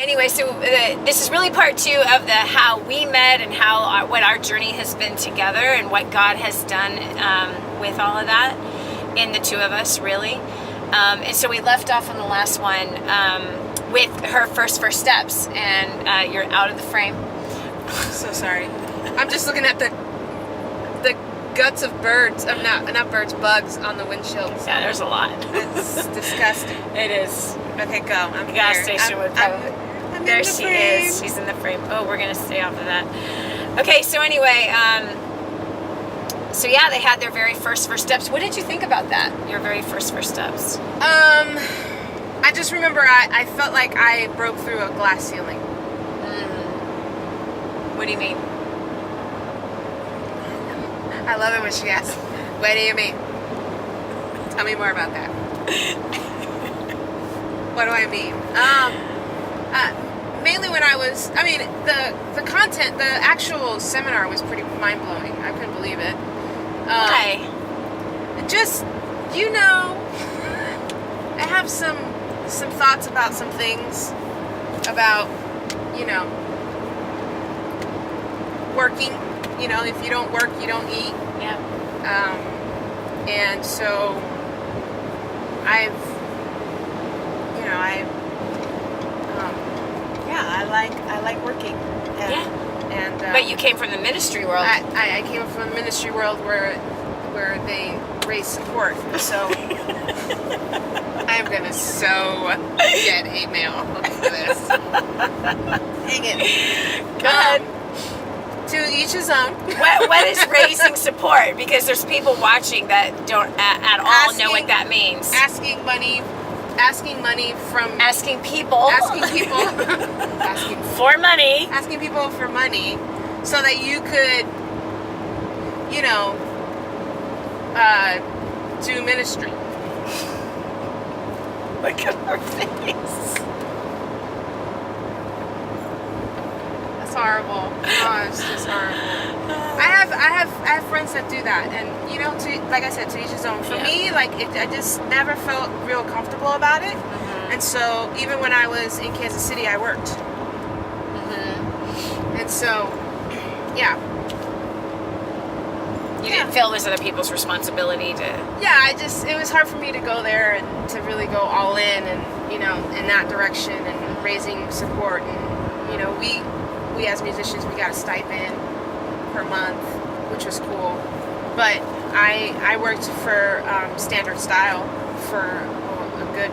Anyway, so this is really part 2 of the how we met and how what our journey has been together and what God has done with all of that in the two of us, really. And so we left off on the last one with her first steps, and you're out of the frame. So sorry. I'm just looking at the guts of birds. Not birds, bugs on the windshield. So Yeah, there's a lot. it's disgusting. It is. Okay, go. I'm The gas here. station would probably. I'm There in the she frame. is. She's in the frame. Oh, we're gonna stay off of that. Okay, so anyway, so yeah, they had their very first steps. What did you think about that? Your very first steps. I just remember I felt like I broke through a glass ceiling. What do you mean? I love it when she asks, "What do you mean?" Tell me more about that. What do I mean? Mainly when the content, the actual seminar was pretty mind-blowing. I couldn't believe it. Why? Just, I have some thoughts about some things, about, working. If you don't work, you don't eat. Yeah. And so I like working. And But you came from the ministry world. I came from the ministry world where they raise support. So I'm gonna get hate mail for this. Dang it. Go ahead. To each his own. What is raising support? Because there's people watching that don't at all know what that means. Asking people for money so that you could, do ministry. Look at her face. That's horrible. Oh, it's just horrible. I have friends that do that, and like I said, to each his own. For me, I just never felt real comfortable about it, and so even when I was in Kansas City, I worked, and so You didn't feel it was other people's responsibility to. Yeah, it was hard for me to go there and to really go all in, and in that direction, and raising support, and we as musicians, we got a stipend per month, which was cool. But I worked for Standard Style for a good,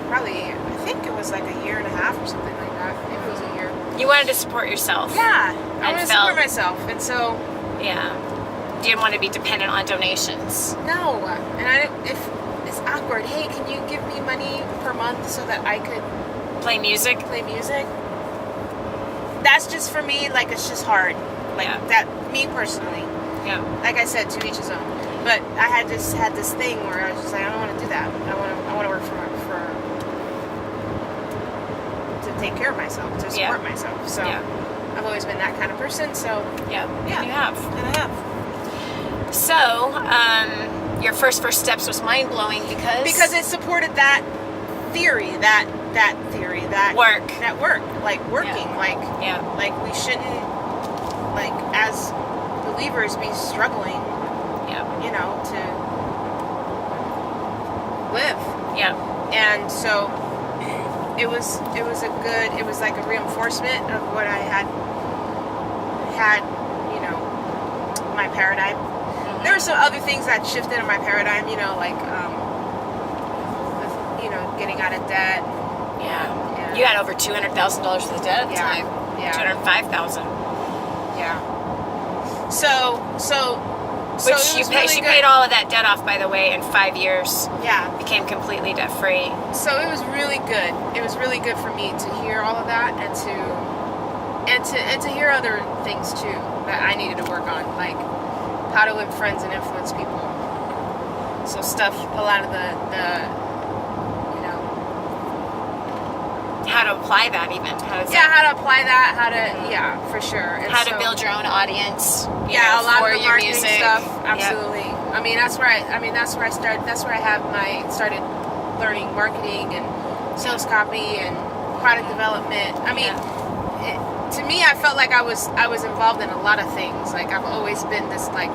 probably, I think it was like a year and a half or something like that. Maybe it was a year. You wanted to support yourself. Yeah, I wanted to support myself, and so. Yeah, you didn't want to be dependent on donations. No, and if it's awkward. Hey, can you give me money per month so that I could play music? That's just for me. It's just hard. That, me personally. Yeah. Like I said, to each his own. But I had this thing where I was just like, I don't want to do that. I want to work to take care of myself, to support myself. So I've always been that kind of person. So yeah. And you have. And I have. So your first steps was mind blowing because it supported that theory, that work, like working, like we shouldn't, as believers, be struggling, to live. Yeah. And so it was like a reinforcement of what I had, my paradigm. Mm-hmm. There were some other things that shifted in my paradigm, getting out of debt. Yeah. You had over $200,000 worth of debt at the time. Yeah. $205,000. Yeah. So she paid all of that debt off, by the way, in 5 years. Yeah. Became completely debt free. So it was really good. It was really good for me to hear all of that and to hear other things too that I needed to work on, like how to win friends and influence people. So a lot of the how to apply that even. How to apply that, for sure. And how to build your own audience. A lot of the your marketing music stuff. Absolutely. Yep. That's where I started. That's where I started learning marketing and sales copy and product development. I mean, to me, I felt like I was involved in a lot of things. Like I've always been this like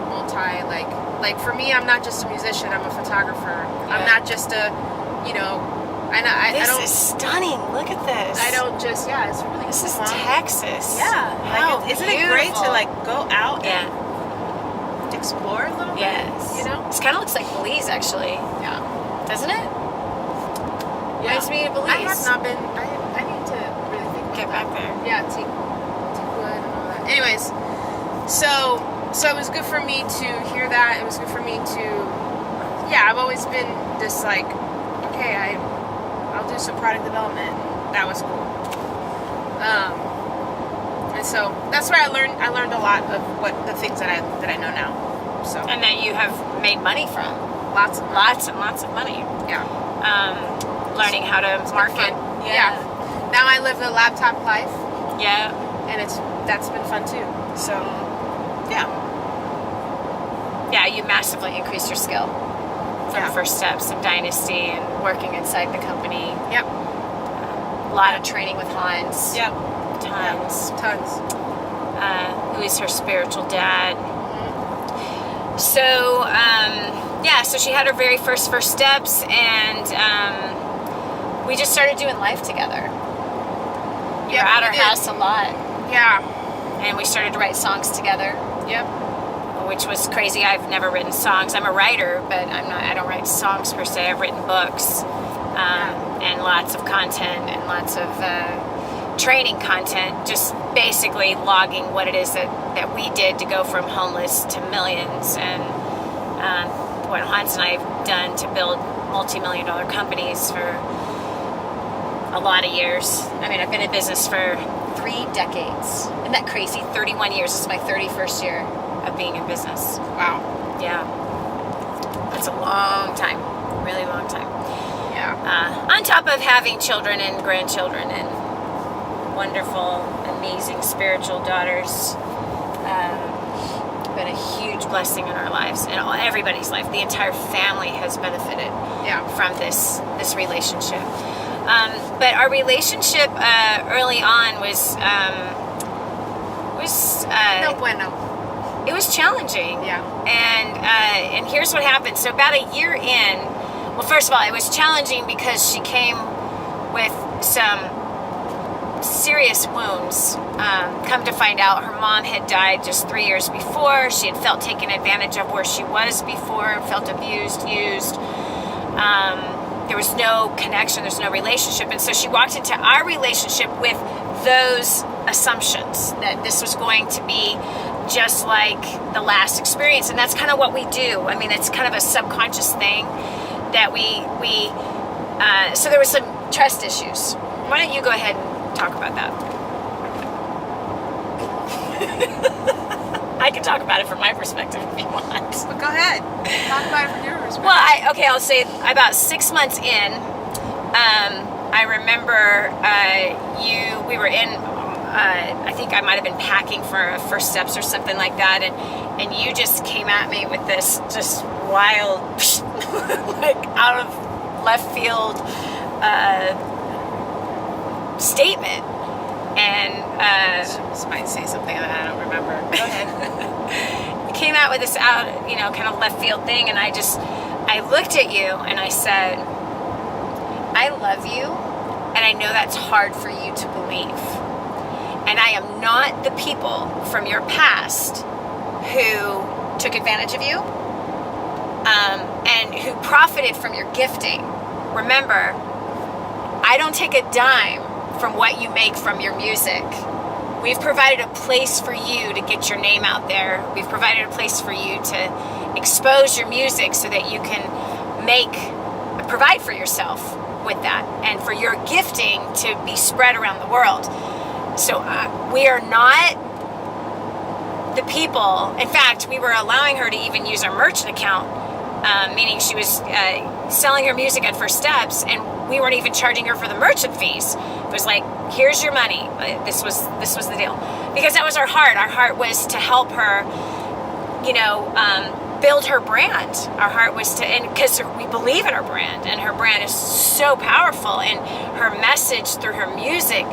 like for me, I'm not just a musician. I'm a photographer. Yeah. I'm not just a, you know, I don't. This is stunning. Look at this. I don't just it's really. This is fun. Texas. Yeah. How isn't it great to like go out and explore a little bit? Yes. You know, this kind of looks like Belize, actually. Yeah. Doesn't it? Yeah. Reminds me of Belize. I have not been. I need to really think about Get back there. Yeah, Teakwood and all that. Anyways, so it was good for me to hear that. It was good for me to, I've always been this like, okay, I'll do some product development. That was cool. And so that's where I learned a lot of what the things that I know now. So And that you have made money from. lots and Lots of money. Yeah. Learning how to market. Yeah. Now I live the laptop life, Yeah. and that's been fun too. So yeah. Yeah, you massively increased your skill from First Steps and Dynasty and working inside the company. Yep. A lot of training with Hans. Yep. Tons. Who is her spiritual dad. Mm-hmm. So, so she had her very first steps, and we just started doing life together. We were at our house a lot. Yeah. And we started to write songs together. Yep. Which was crazy. I've never written songs. I'm a writer, but I don't write songs per se. I've written books, and lots of content and lots of training content, just basically logging what it is that we did to go from homeless to millions, and what Hans and I have done to build multi-million-dollar companies for a lot of years. I mean, I've been in business for 3 decades. Isn't that crazy? 31 years. This is my 31st year of being in business. Wow. Yeah. That's a long time. Really long time. Yeah. On top of having children and grandchildren and wonderful, amazing spiritual daughters. Been a huge blessing in our lives and everybody's life. The entire family has benefited from this relationship. But our relationship early on was No bueno. It was challenging. Yeah. And here's what happened. So about a year in, well, first of all, it was challenging because she came with some serious wounds. Come to find out, her mom had died just 3 years before. She had felt taken advantage of where she was before, felt abused, used. There was no connection, there's no relationship. And so she walked into our relationship with those assumptions that this was going to be just like the last experience. And that's kind of what we do. I mean, it's kind of a subconscious thing that so there was some trust issues. Why don't you go ahead and talk about that? I can talk about it from my perspective if you want. But go ahead. Talk about it from your perspective. Well, I'll say about 6 months in, I remember we were in, I think I might have been packing for First Steps or something like that, and you just came at me with this just wild, like out of left field statement. And This might say something that I don't remember. Go ahead. you came out with this kind of left field thing, and I looked at you and I said, I love you, and I know that's hard for you to believe. And I am not the people from your past who took advantage of you, and who profited from your gifting. Remember, I don't take a dime from what you make from your music. We've provided a place for you to get your name out there. We've provided a place for you to expose your music so that you can provide for yourself with that, and for your gifting to be spread around the world. So we are not the people. In fact, we were allowing her to even use our merchant account, meaning she was selling her music at First Steps, and we weren't even charging her for the merchant fees. It was like, here's your money. This was the deal, because that was our heart. Our heart was to help her, build her brand. Our heart was to, and because we believe in her brand, and her brand is so powerful, and her message through her music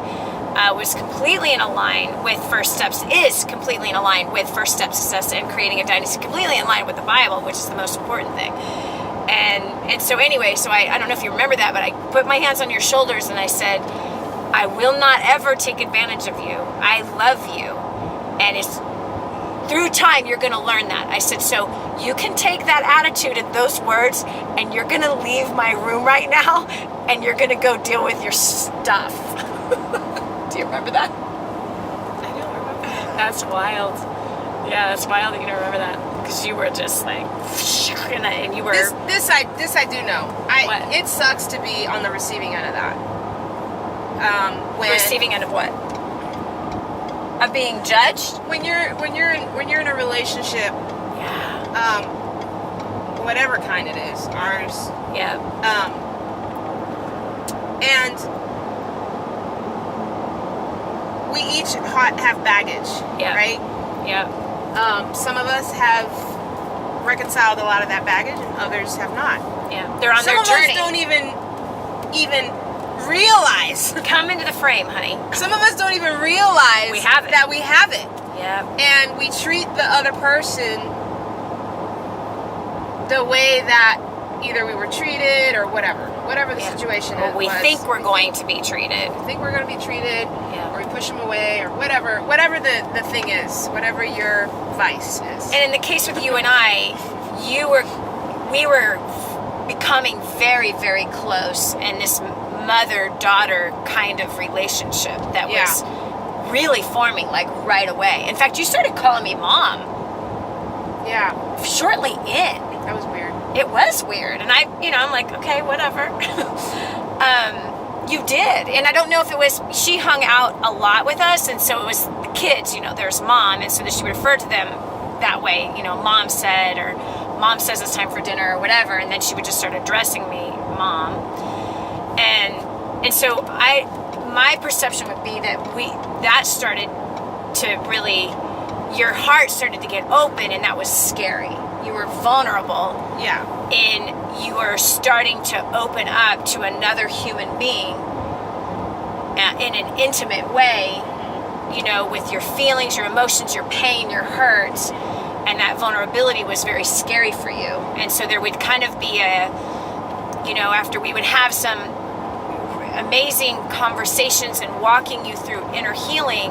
was completely in line with First Steps, is completely in line with First Steps Success and Creating a Dynasty, completely in line with the Bible, which is the most important thing. And so anyway, so I don't know if you remember that, but I put my hands on your shoulders and I said, I will not ever take advantage of you. I love you. And it's through time, you're going to learn that. I said, so you can take that attitude and those words, and you're going to leave my room right now, and you're going to go deal with your stuff. Do you remember that? I don't remember that. That's wild. Yeah, that's wild that you don't remember that. Because you were just like, and you were... This I do know. What? It sucks to be on the receiving end of that. Receiving end of what? Of being judged? When you're in a relationship, Yeah. whatever kind it is, ours, Yeah. and we each have baggage, Yeah. right? Yeah. Some of us have reconciled a lot of that baggage, and others have not. Yeah. They're on Some their of journey. us don't even realize. Come into the frame, honey. Some of us don't even realize We have it. that we have it. Yeah. And we treat the other person the way that either we were treated or whatever the Yeah. situation Or is. we think we're going to be treated. We think we're going to be treated, Yeah. or we push them away, or whatever the thing is, whatever your vice is. And in the case with you and I, we were becoming very, very close in this mother-daughter kind of relationship that was really forming like right away. In fact, you started calling me mom Yeah, shortly in. that was weird. It was weird. And I'm like, okay, whatever. You did. And I don't know if it was, she hung out a lot with us. And so it was the kids, there's mom. And so that she would refer to them that way, mom said, or mom says it's time for dinner or whatever. And then she would just start addressing me, mom. And so my perception would be that started to really, your heart started to get open, and that was scary. You were vulnerable. Yeah. And you are starting to open up to another human being in an intimate way, with your feelings, your emotions, your pain, your hurts. And that vulnerability was very scary for you. And so there would kind of be after we would have some amazing conversations and walking you through inner healing,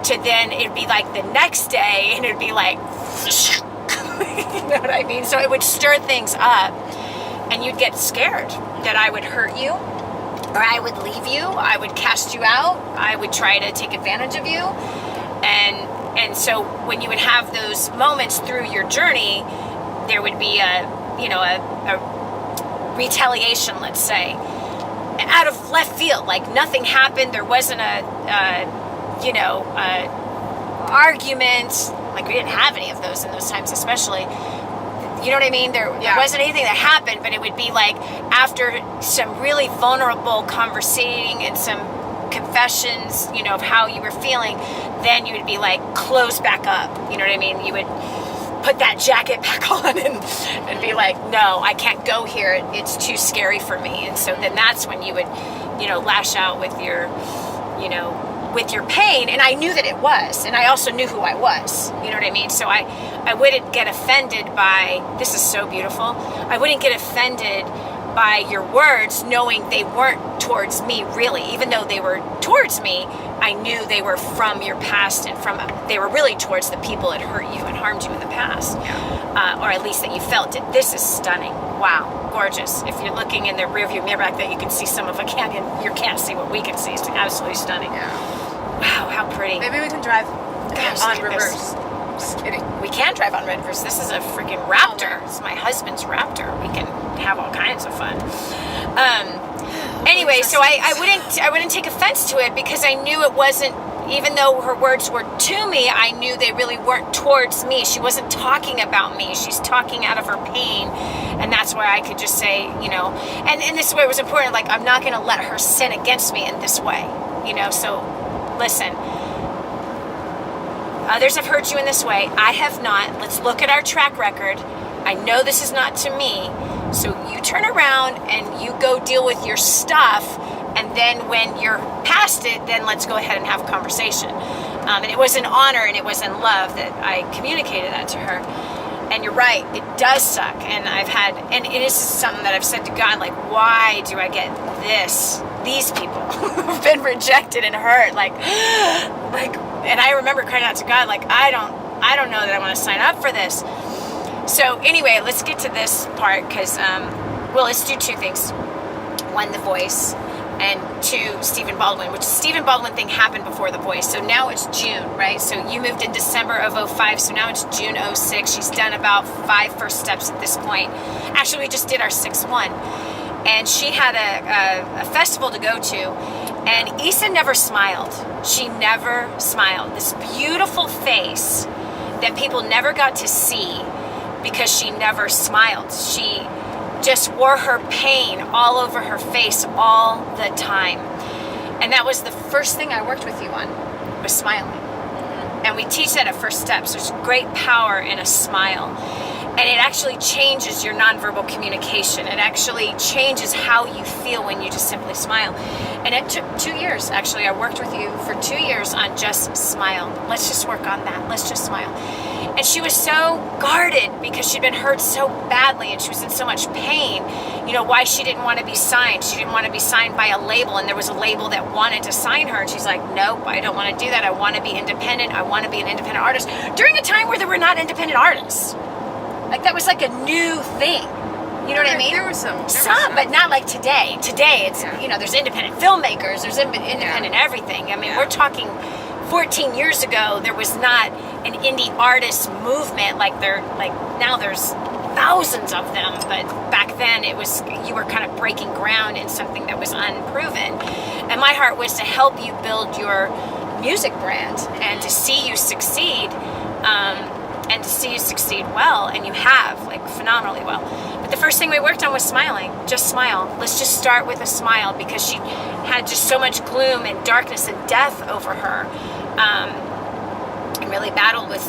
to then it'd be like the next day, and it'd be like, you know what I mean? So it would stir things up, and you'd get scared that I would hurt you, or I would leave you, I would cast you out, I would try to take advantage of you. And so when you would have those moments through your journey, there would be a retaliation, let's say, out of left field. Like nothing happened. There wasn't a argument. Like we didn't have any of those in those times, especially. You know what I mean? There wasn't anything that happened, but it would be like after some really vulnerable conversating and some confessions, of how you were feeling, then you would be like, close back up. You know what I mean? You would put that jacket back on and be like, no, I can't go here. It's too scary for me. And so then that's when you would, lash out with your, with your pain. And I knew that it was, and I also knew who I was. You know what I mean? So I wouldn't get offended by, this is so beautiful. I wouldn't get offended by your words, knowing they weren't towards me really. Even though they were towards me, I knew they were from your past, and they were really towards the people that hurt you and harmed you in the past. Or at least that you felt it. This is stunning. Wow, gorgeous. If you're looking in the rearview mirror back there, you can see some of a canyon. You can't see what we can see. It's absolutely stunning. Yeah. Wow, how pretty. Maybe we can drive Gosh, on look at reverse. this. Just kidding. We can drive on reverse. This is a freaking Raptor. It's my husband's Raptor. We can have all kinds of fun. Anyway, so I wouldn't take offense to it, because I knew it wasn't, even though her words were to me, I knew they really weren't towards me. She wasn't talking about me. She's talking out of her pain. And that's why I could just say, and this is where it was important, like, I'm not going to let her sin against me in this way, so listen, Others have hurt you in this way. I have not. Let's look at our track record. I know this is not to me. So you turn around and you go deal with your stuff. And then when you're past it, then let's go ahead and have a conversation. And it was in honor and it was in love that I communicated that to her. And you're right, it does suck. And and it is something that I've said to God, like, why do I get these people who've been rejected and hurt? And I remember crying out to God, like, I don't know that I want to sign up for this. So anyway, let's get to this part because, let's do two things. One, The Voice, and two, Stephen Baldwin, which the Stephen Baldwin thing happened before The Voice. So now it's June, right? So you moved in December of 05, so now it's June 06. She's done about 5 first steps at this point. Actually, we just did our 6th one. And she had a festival to go to, and Issa never smiled. She never smiled. This beautiful face that people never got to see because she never smiled. She just wore her pain all over her face all the time. And that was the first thing I worked with you on, was smiling. And we teach that at First Steps. There's great power in a smile. And it actually changes your nonverbal communication. It actually changes how you feel when you just simply smile. And it took 2 years, actually. I worked with you for 2 years on just smile. Let's just work on that. Let's just smile. And she was so guarded because she'd been hurt so badly and she was in so much pain. You know, why she didn't want to be signed. She didn't want to be signed by a label, and there was a label that wanted to sign her. And she's like, nope, I don't want to do that. I want to be independent. I want to be an independent artist. During a time where there were not independent artists. Like, that was like a new thing. You know what I mean? There were some, but not like today. Today, it's, there's independent filmmakers, there's independent everything. I mean, we're talking 14 years ago, there was not an indie artist movement like now there's thousands of them. But back then, you were kind of breaking ground in something that was unproven. And my heart was to help you build your music brand and to see you succeed. And to see you succeed well, and you have, like, phenomenally well. But the first thing we worked on was smiling. Just smile. Let's just start with a smile, because she had just so much gloom and darkness and death over her, and really battled with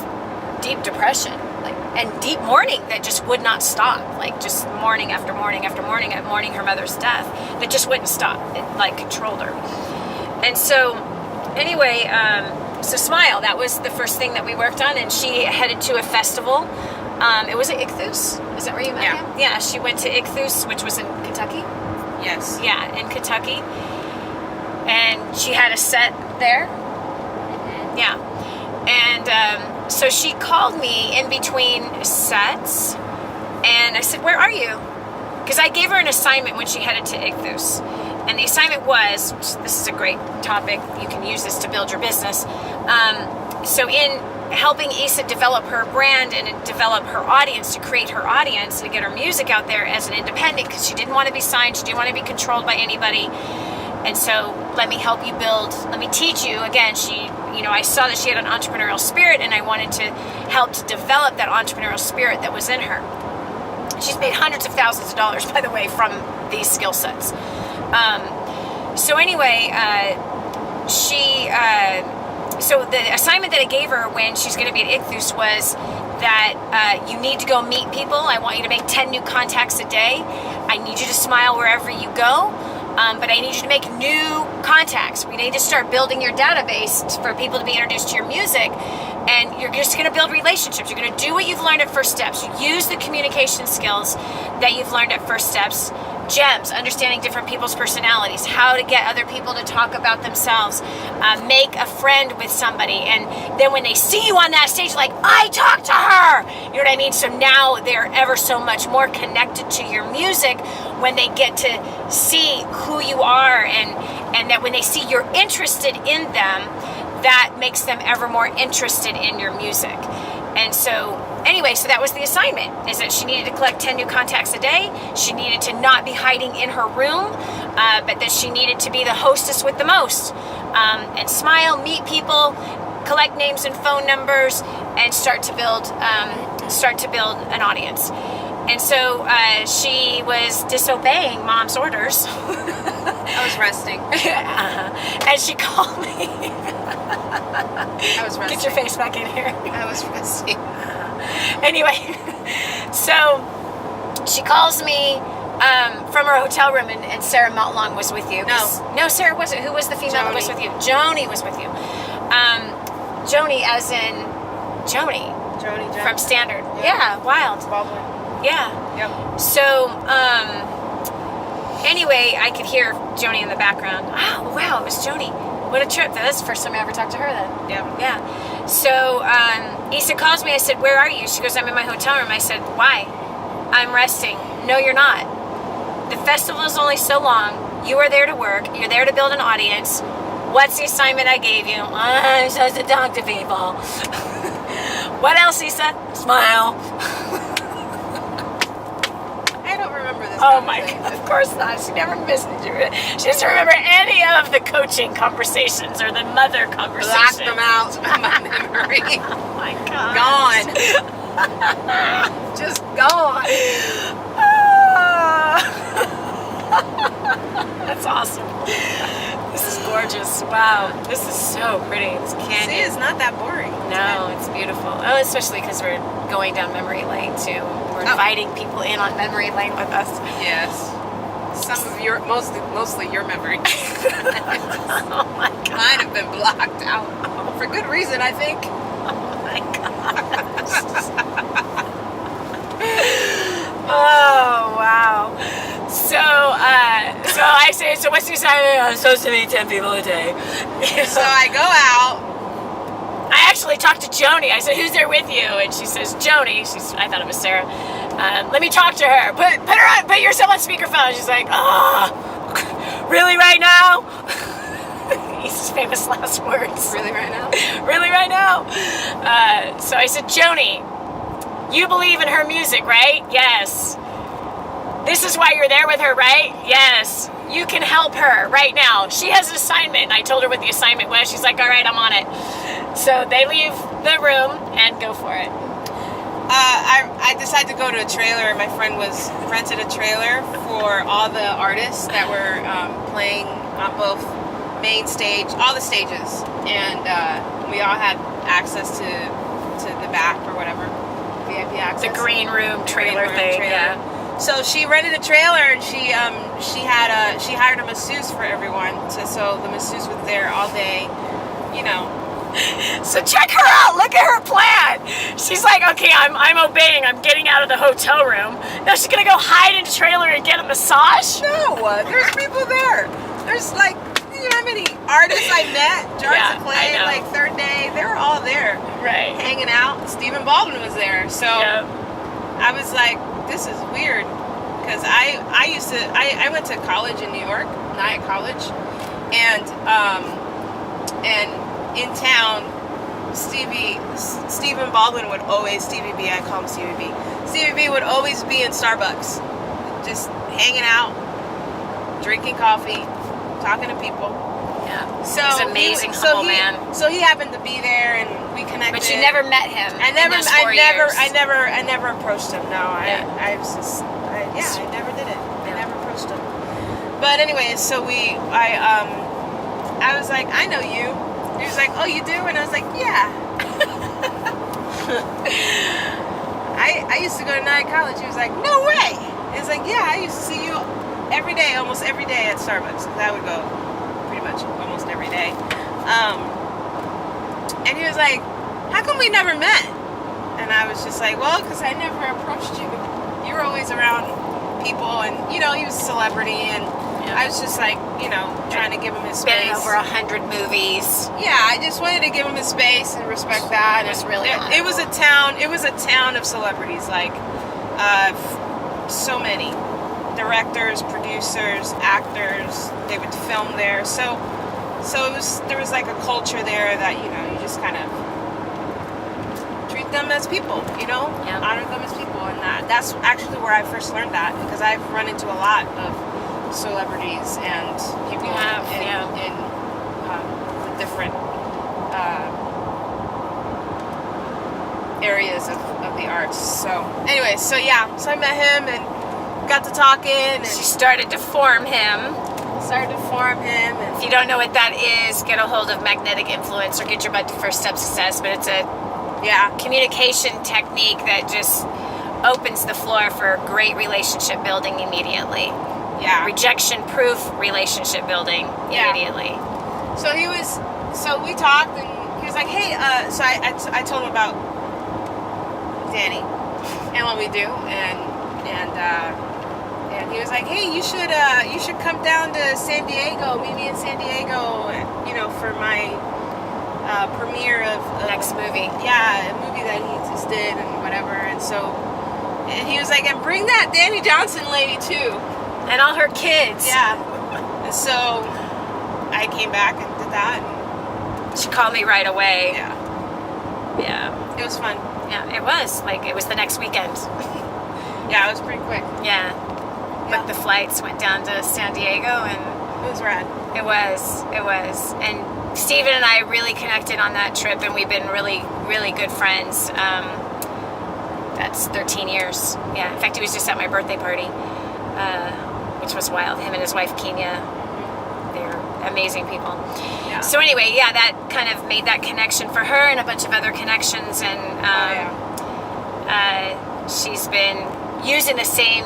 deep depression, and deep mourning that just would not stop, just mourning after mourning after mourning, and mourning her mother's death that just wouldn't stop. It controlled her. And so, anyway, so smile, that was the first thing that we worked on, and she headed to a festival. It was at Ichthus. Is that where you met him? Yeah, she went to Ichthus, which was in Kentucky. Yes. Yeah, in Kentucky. And she had a set there. Mm-hmm. Yeah. And so she called me in between sets, and I said, where are you? Because I gave her an assignment when she headed to Ichthus. And the assignment was, this is a great topic, you can use this to build your business. So in helping Issa develop her brand and develop her audience, to create her audience, to get her music out there as an independent, because she didn't want to be signed, she didn't want to be controlled by anybody. And so let me help you build, let me teach you. Again, I saw that she had an entrepreneurial spirit, and I wanted to help to develop that entrepreneurial spirit that was in her. She's made hundreds of thousands of dollars, by the way, from these skill sets. So anyway, so the assignment that I gave her when she's going to be at Ichthus was that you need to go meet people. I want you to make 10 new contacts a day. I need you to smile wherever you go. But I need you to make new contacts. We need to start building your database for people to be introduced to your music. And you're just going to build relationships. You're going to do what you've learned at First Steps. You use the communication skills that you've learned at First Steps. Gems, understanding different people's personalities, how to get other people to talk about themselves, make a friend with somebody, and then when they see you on that stage, like, I talked to her, you know what I mean? So now they're ever so much more connected to your music when they get to see who you are, and that when they see you're interested in them, that makes them ever more interested in your music. And so anyway, so that was the assignment, is that she needed to collect 10 new contacts a day. She needed to not be hiding in her room, but that she needed to be the hostess with the most. And smile, meet people, collect names and phone numbers, and start to build an audience. And so she was disobeying Mom's orders. I was resting. And she called me. I was resting. Get your face back in here. I was resting. Anyway, so she calls me from her hotel room, and Sarah Maltlong was with you. No, Sarah wasn't. Who was the female that was with you? Joni was with you. Joni, as in Joni. Joni Johnson. From Standard. Yeah, wild. Baldwin. Yeah. Yep. So, anyway, I could hear Joni in the background. Oh, wow, it was Joni. What a trip. That's the first time I ever talked to her then. Yeah. Yeah. So, Issa calls me. I said, where are you? She goes, I'm in my hotel room. I said, why? I'm resting. No, you're not. The festival is only so long. You are there to work. You're there to build an audience. What's the assignment I gave you? I'm supposed to talk to people. What else, Issa? Smile. I don't remember this. Oh my God, of course not. She never missed it. She doesn't remember any of the coaching conversations or the mother conversations. Blocked them out of my memory. Oh my God. Gone. Just gone. That's awesome. This is gorgeous. Wow. This is so pretty. It's canyon. See, it's not that boring. No, it's beautiful. Oh, especially because we're going down memory lane too. We're inviting people in on memory lane with us. Yes. Some of your, mostly your memory. Oh my God. Mine have been blocked out for good reason, I think. Oh my God. Oh wow. So I say, so what's your assignment? I'm supposed to meet 10 people a day. So I go out. I actually talked to Joni. I said, who's there with you? And she says, Joni. I thought it was Sarah. Let me talk to her. Put yourself on speakerphone. She's like, really right now? His famous last words. Really right now? Really right now? So I said, Joni, you believe in her music, right? Yes. This is why you're there with her, right? Yes. You can help her right now. She has an assignment. And I told her what the assignment was. She's like, all right, I'm on it. So they leave the room and go for it. I decided to go to a trailer. My friend rented a trailer for all the artists that were playing on both main stage, all the stages. And we all had access to the back or whatever. VIP access. The green room trailer thing. Yeah. So she rented a trailer, and she hired a masseuse for everyone. So the masseuse was there all day, you know. So check her out. Look at her plan. She's like, okay, I'm obeying. I'm getting out of the hotel room. Now she's gonna go hide in the trailer and get a massage. No, there's people there. There's like, you know how many artists I met? Jarvis Clay, like third day. They were all there, right, hanging out. Stephen Baldwin was there. So I was like, this is weird, because I went to college in New York, Nyack College, and in town, Stephen Baldwin would always, Stevie B, I call him Stevie B. Stevie B would always be in Starbucks, just hanging out, drinking coffee, talking to people. Yeah. So he's an amazing, humble man. So he happened to be there, and we connected. But you never met him. I never approached him. No, I never did it. I never approached him. But anyway, so I was like, I know you. He was like, oh, you do? And I was like, yeah. I used to go to Nyack College. He was like, no way. He was like, yeah, I used to see you every day, almost every day at Starbucks. I would go pretty much almost every day. And he was like, how come we never met? And I was just like, well, because I never approached you. You were always around people, and, you know, he was a celebrity, and I was just like, you know, trying to give him his space. Been over 100 movies. Yeah, I just wanted to give him his space and respect that. It was really it was a town. It was a town of celebrities, like so many directors, producers, actors. They would film there. So there was like a culture there that, you know, you just kind of treat them as people, you know, honor them as people, and that's actually where I first learned that, because I've run into a lot of celebrities and people in the different areas of the arts. So anyway, so I met him and got to talking, and She started to form him. And If you don't know what that is, get a hold of Magnetic Influence or get your butt to First Step Success. But it's a communication technique that just opens the floor for great relationship building immediately. Yeah. Rejection-proof relationship building immediately. So we talked, and he was like, hey, so I told him about Dani and what we do, and he was like, hey, you should come down to San Diego, meet me in San Diego, for my premiere of Next movie. Yeah, a movie that he just did and whatever. And he was like, and bring that Dani Johnson lady too. And all her kids. Yeah. And so I came back and did that. She called me right away. Yeah. Yeah. It was fun. Yeah, it was. Like, it was the next weekend. Yeah, it was pretty quick. Yeah. Booked the flights, went down to San Diego, and It was rad. It was. And Steven and I really connected on that trip, and we've been really, really good friends. That's 13 years. Yeah. In fact, he was just at my birthday party, which was wild. Him and his wife, Kenya. They're amazing people. Yeah. So anyway, that kind of made that connection for her and a bunch of other connections. And she's been using the same,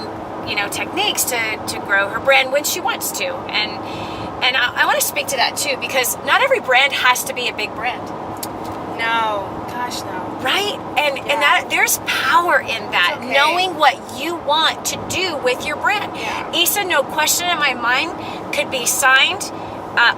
techniques to grow her brand when she wants to. And I want to speak to that too, because not every brand has to be a big brand. No. Gosh, no. Right? And that there's power in that, It's okay. knowing what you want to do with your brand. Yeah. Issa, no question in my mind, could be signed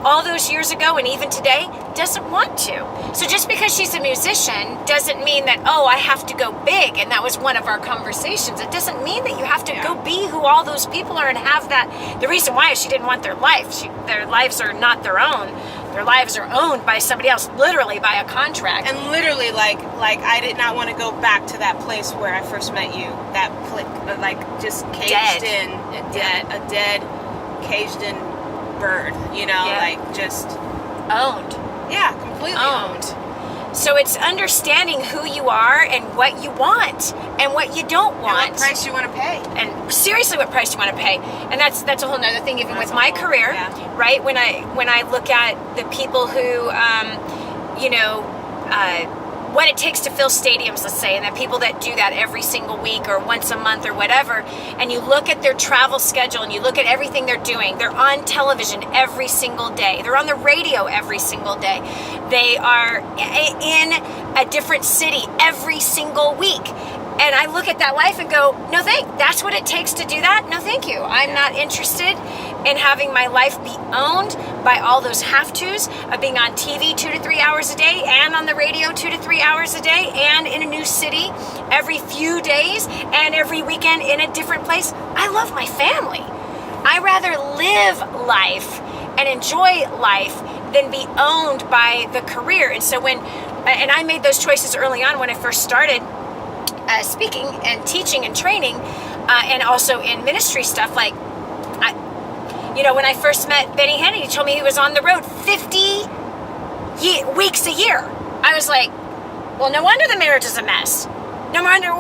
all those years ago and even today doesn't want to. So just because she's a musician doesn't mean that, I have to go big. And that was one of our conversations. It doesn't mean that you have to go be who all those people are and have that. The reason why is she didn't want their life. Their lives are not their own. Their lives are owned by somebody else, literally by a contract. And literally, like I did not want to go back to that place where I first met you. That just caged in, a dead, caged in bird. Just owned. Yeah, completely owned. So it's understanding who you are and what you want and what you don't want. And what price you want to pay. And seriously, what price you want to pay. And that's a whole nother thing, even with my career, right? When I look at the people who, what it takes to fill stadiums, let's say, and the people that do that every single week or once a month or whatever, and you look at their travel schedule and you look at everything they're doing. They're on television every single day. They're on the radio every single day. They are in a different city every single week. And I look at that life and go, no thank, that's what it takes to do that? No thank you. I'm not interested in having my life be owned by all those have-tos of being on TV 2 to 3 hours a day and on the radio 2 to 3 hours a day and in a new city every few days and every weekend in a different place. I love my family. I rather live life and enjoy life than be owned by the career. And so and I made those choices early on when I first started speaking and teaching and training, and also in ministry stuff. Like, when I first met Benny Hinn, he told me he was on the road 50 weeks a year. I was like, well, no wonder the marriage is a mess. No wonder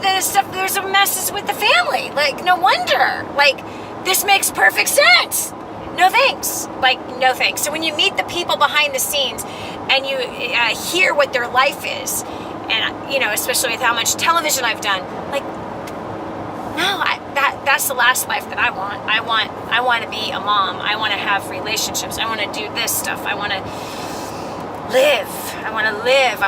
there's a mess with the family. Like, no wonder. Like, this makes perfect sense. No thanks. Like, no thanks. So when you meet the people behind the scenes and you hear what their life is, and especially with how much television I've done, like, no, that's the last life that I want. I want to be a mom. I want to have relationships. I want to do this stuff. I want to live. I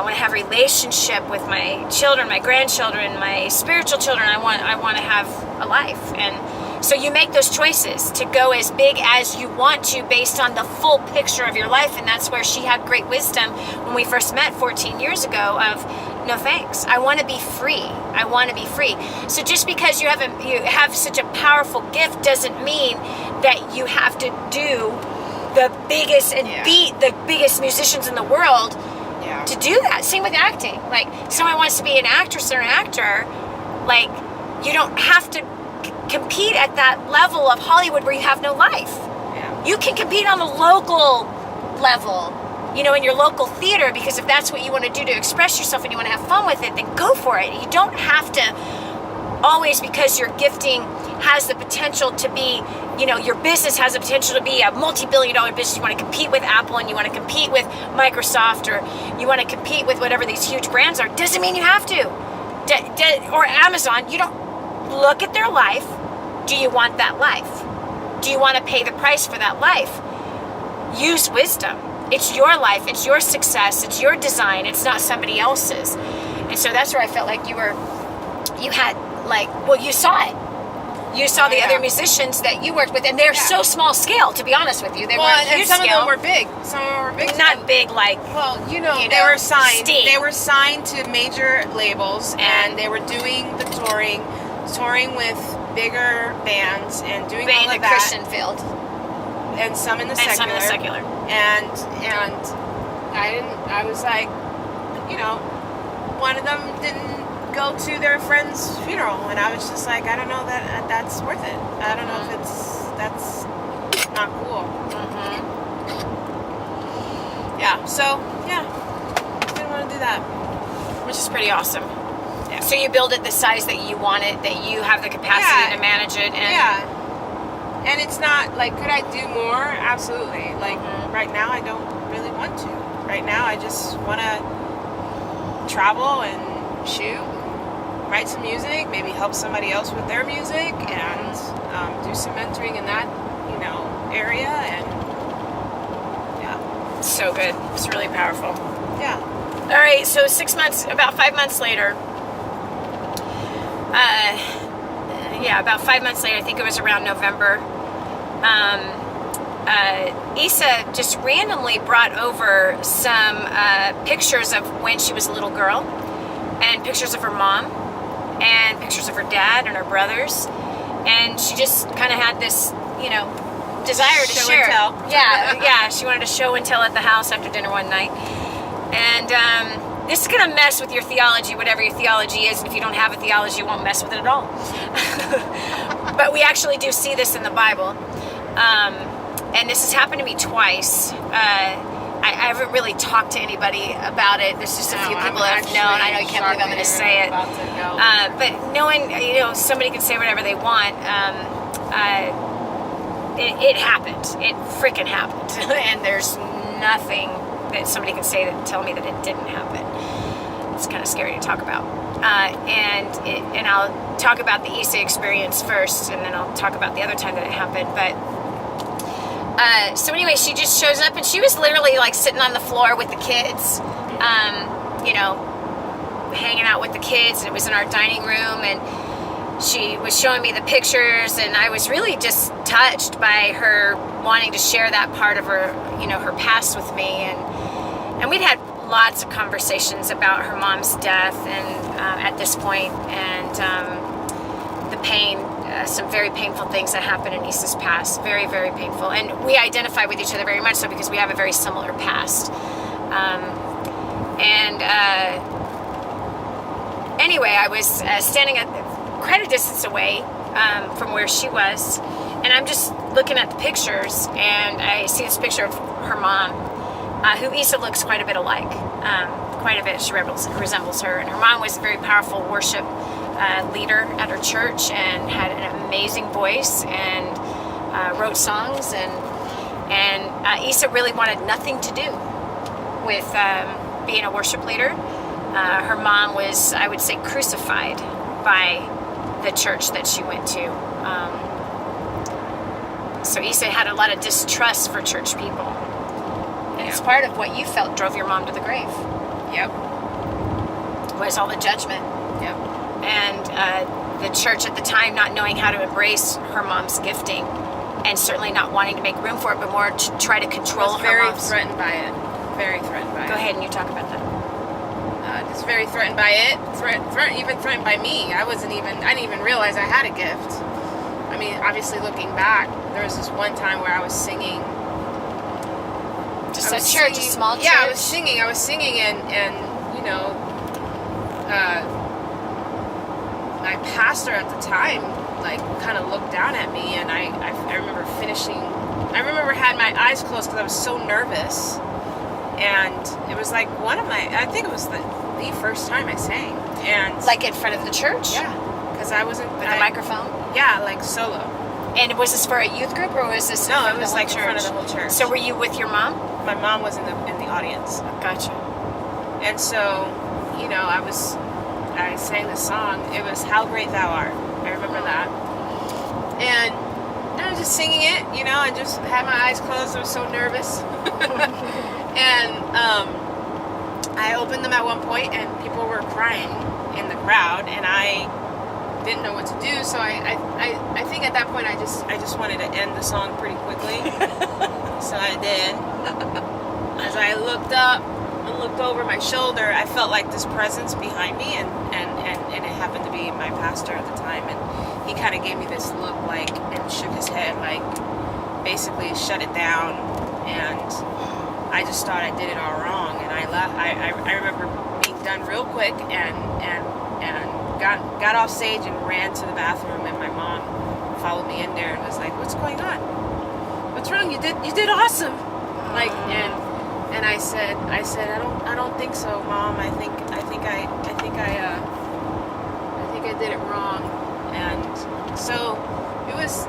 want to have relationship with my children, my grandchildren, my spiritual children. I want to have a life. And so you make those choices to go as big as you want to based on the full picture of your life. And that's where she had great wisdom when we first met 14 years ago of, no thanks. I want to be free. I want to be free. So just because you have such a powerful gift doesn't mean that you have to do the biggest and beat the biggest musicians in the world to do that. Same with acting. Like, someone wants to be an actress or an actor, like, you don't have to compete at that level of Hollywood where you have no life. You can compete on the local level in your local theater, because if that's what you want to do to express yourself and you want to have fun with it, then go for it. You don't have to always, because your gifting has the potential to be, your business has the potential to be a multi-billion-dollar business. You want to compete with Apple, and you want to compete with Microsoft, or you want to compete with whatever these huge brands are. Doesn't mean you have to. Or Amazon. You don't look at their life. Do you want that life? Do you want to pay the price for that life? Use wisdom. It's your life. It's your success. It's your design. It's not somebody else's. And so that's where I felt like you saw it. You saw the other musicians that you worked with, and they're so small scale, to be honest with you. They weren't huge some scale. of them were big. Some of them were big. Not big like, they were signed. Steve. They were signed to major labels, and they were doing the touring with bigger bands, and doing all of the that. Christian field. And some in the secular. And some in the secular. And I was like, one of them didn't go to their friend's funeral, and I was just like, I don't know that that's worth it. I don't know if that's not cool. Mm-hmm. Yeah, so didn't want to do that, which is pretty awesome. Yeah. So you build it the size that you want it, that you have the capacity to manage it, and and it's not like, could I do more? Absolutely. Like right now, I don't really want to. Right now, I just want to travel and shoot, write some music, maybe help somebody else with their music, and do some mentoring in that, area, and so good. It's really powerful. Yeah. All right, so about 5 months later, about 5 months later, I think it was around November, Issa just randomly brought over some pictures of when she was a little girl, and pictures of her mom, and pictures of her dad and her brothers, and she just kind of had this, desire to show share. and tell. Yeah, she wanted to show and tell at the house after dinner one night, and this is gonna mess with your theology, whatever your theology is, and if you don't have a theology, it won't mess with it at all. But we actually do see this in the Bible, and this has happened to me twice. I haven't really talked to anybody about it. There's just a few people that have known. I know you can't believe I'm going to say it. But knowing, somebody can say whatever they want. It happened. It freaking happened. And there's nothing that somebody can say that tell me that it didn't happen. It's kind of scary to talk about. And I'll talk about the Issa experience first, and then I'll talk about the other time that it happened. But so anyway, she just shows up, and she was literally like sitting on the floor with the kids, hanging out with the kids, and it was in our dining room, and she was showing me the pictures, and I was really just touched by her wanting to share that part of her, her past with me, and we'd had lots of conversations about her mom's death, and at this point, and the pain. Some very painful things that happened in Issa's past. Very, very painful. And we identify with each other very much so because we have a very similar past. Anyway, I was standing at quite a distance away from where she was. And I'm just looking at the pictures, and I see this picture of her mom, who Issa looks quite a bit alike. Quite a bit. She resembles her. And her mom was a very powerful worship leader at her church, and had an amazing voice, and wrote songs, and Issa really wanted nothing to do with being a worship leader. Her mom was, I would say, crucified by the church that she went to. So Issa had a lot of distrust for church people, and it's part of what you felt drove your mom to the grave. Yep. Was all the judgment. Yep. And the church at the time not knowing how to embrace her mom's gifting, and certainly not wanting to make room for it, but more to try to control her mom's. Very threatened by it. Very threatened by it. Go ahead and you talk about that. Just very threatened by it. Even threatened by me. I didn't even realize I had a gift. I mean, obviously looking back, there was this one time where I was singing. Just a church, a small church. Yeah, I was singing, and my pastor at the time, like, kind of looked down at me, and I remember finishing. I remember had my eyes closed because I was so nervous, and And it was like I think it was the first time I sang. And Like in front of the church? yeah, because I wasn't With a microphone? Yeah, like solo. And was this for a youth group or was this in No, front it of the was whole like in front of church? the whole church. So were you with your mom? My mom was in the audience, Gotcha. and so I sang the song. It was "How Great Thou Art." I remember that, and I was just singing it. I just had my eyes closed. I was so nervous, and I opened them at one point, and people were crying in the crowd, and I didn't know what to do. So I think at that point I just wanted to end the song pretty quickly. So I did. As I looked up and looked over my shoulder, I felt like this presence behind me, and it happened to be my pastor at the time, and he kind of gave me this look and shook his head basically shut it down, and I just thought I did it all wrong, and I left. I remember being done real quick and got off stage and ran to the bathroom, and my mom followed me in there and was like, "What's going on? What's wrong? You did awesome!" And I said, I don't think so, Mom. I think I did it wrong. And so it was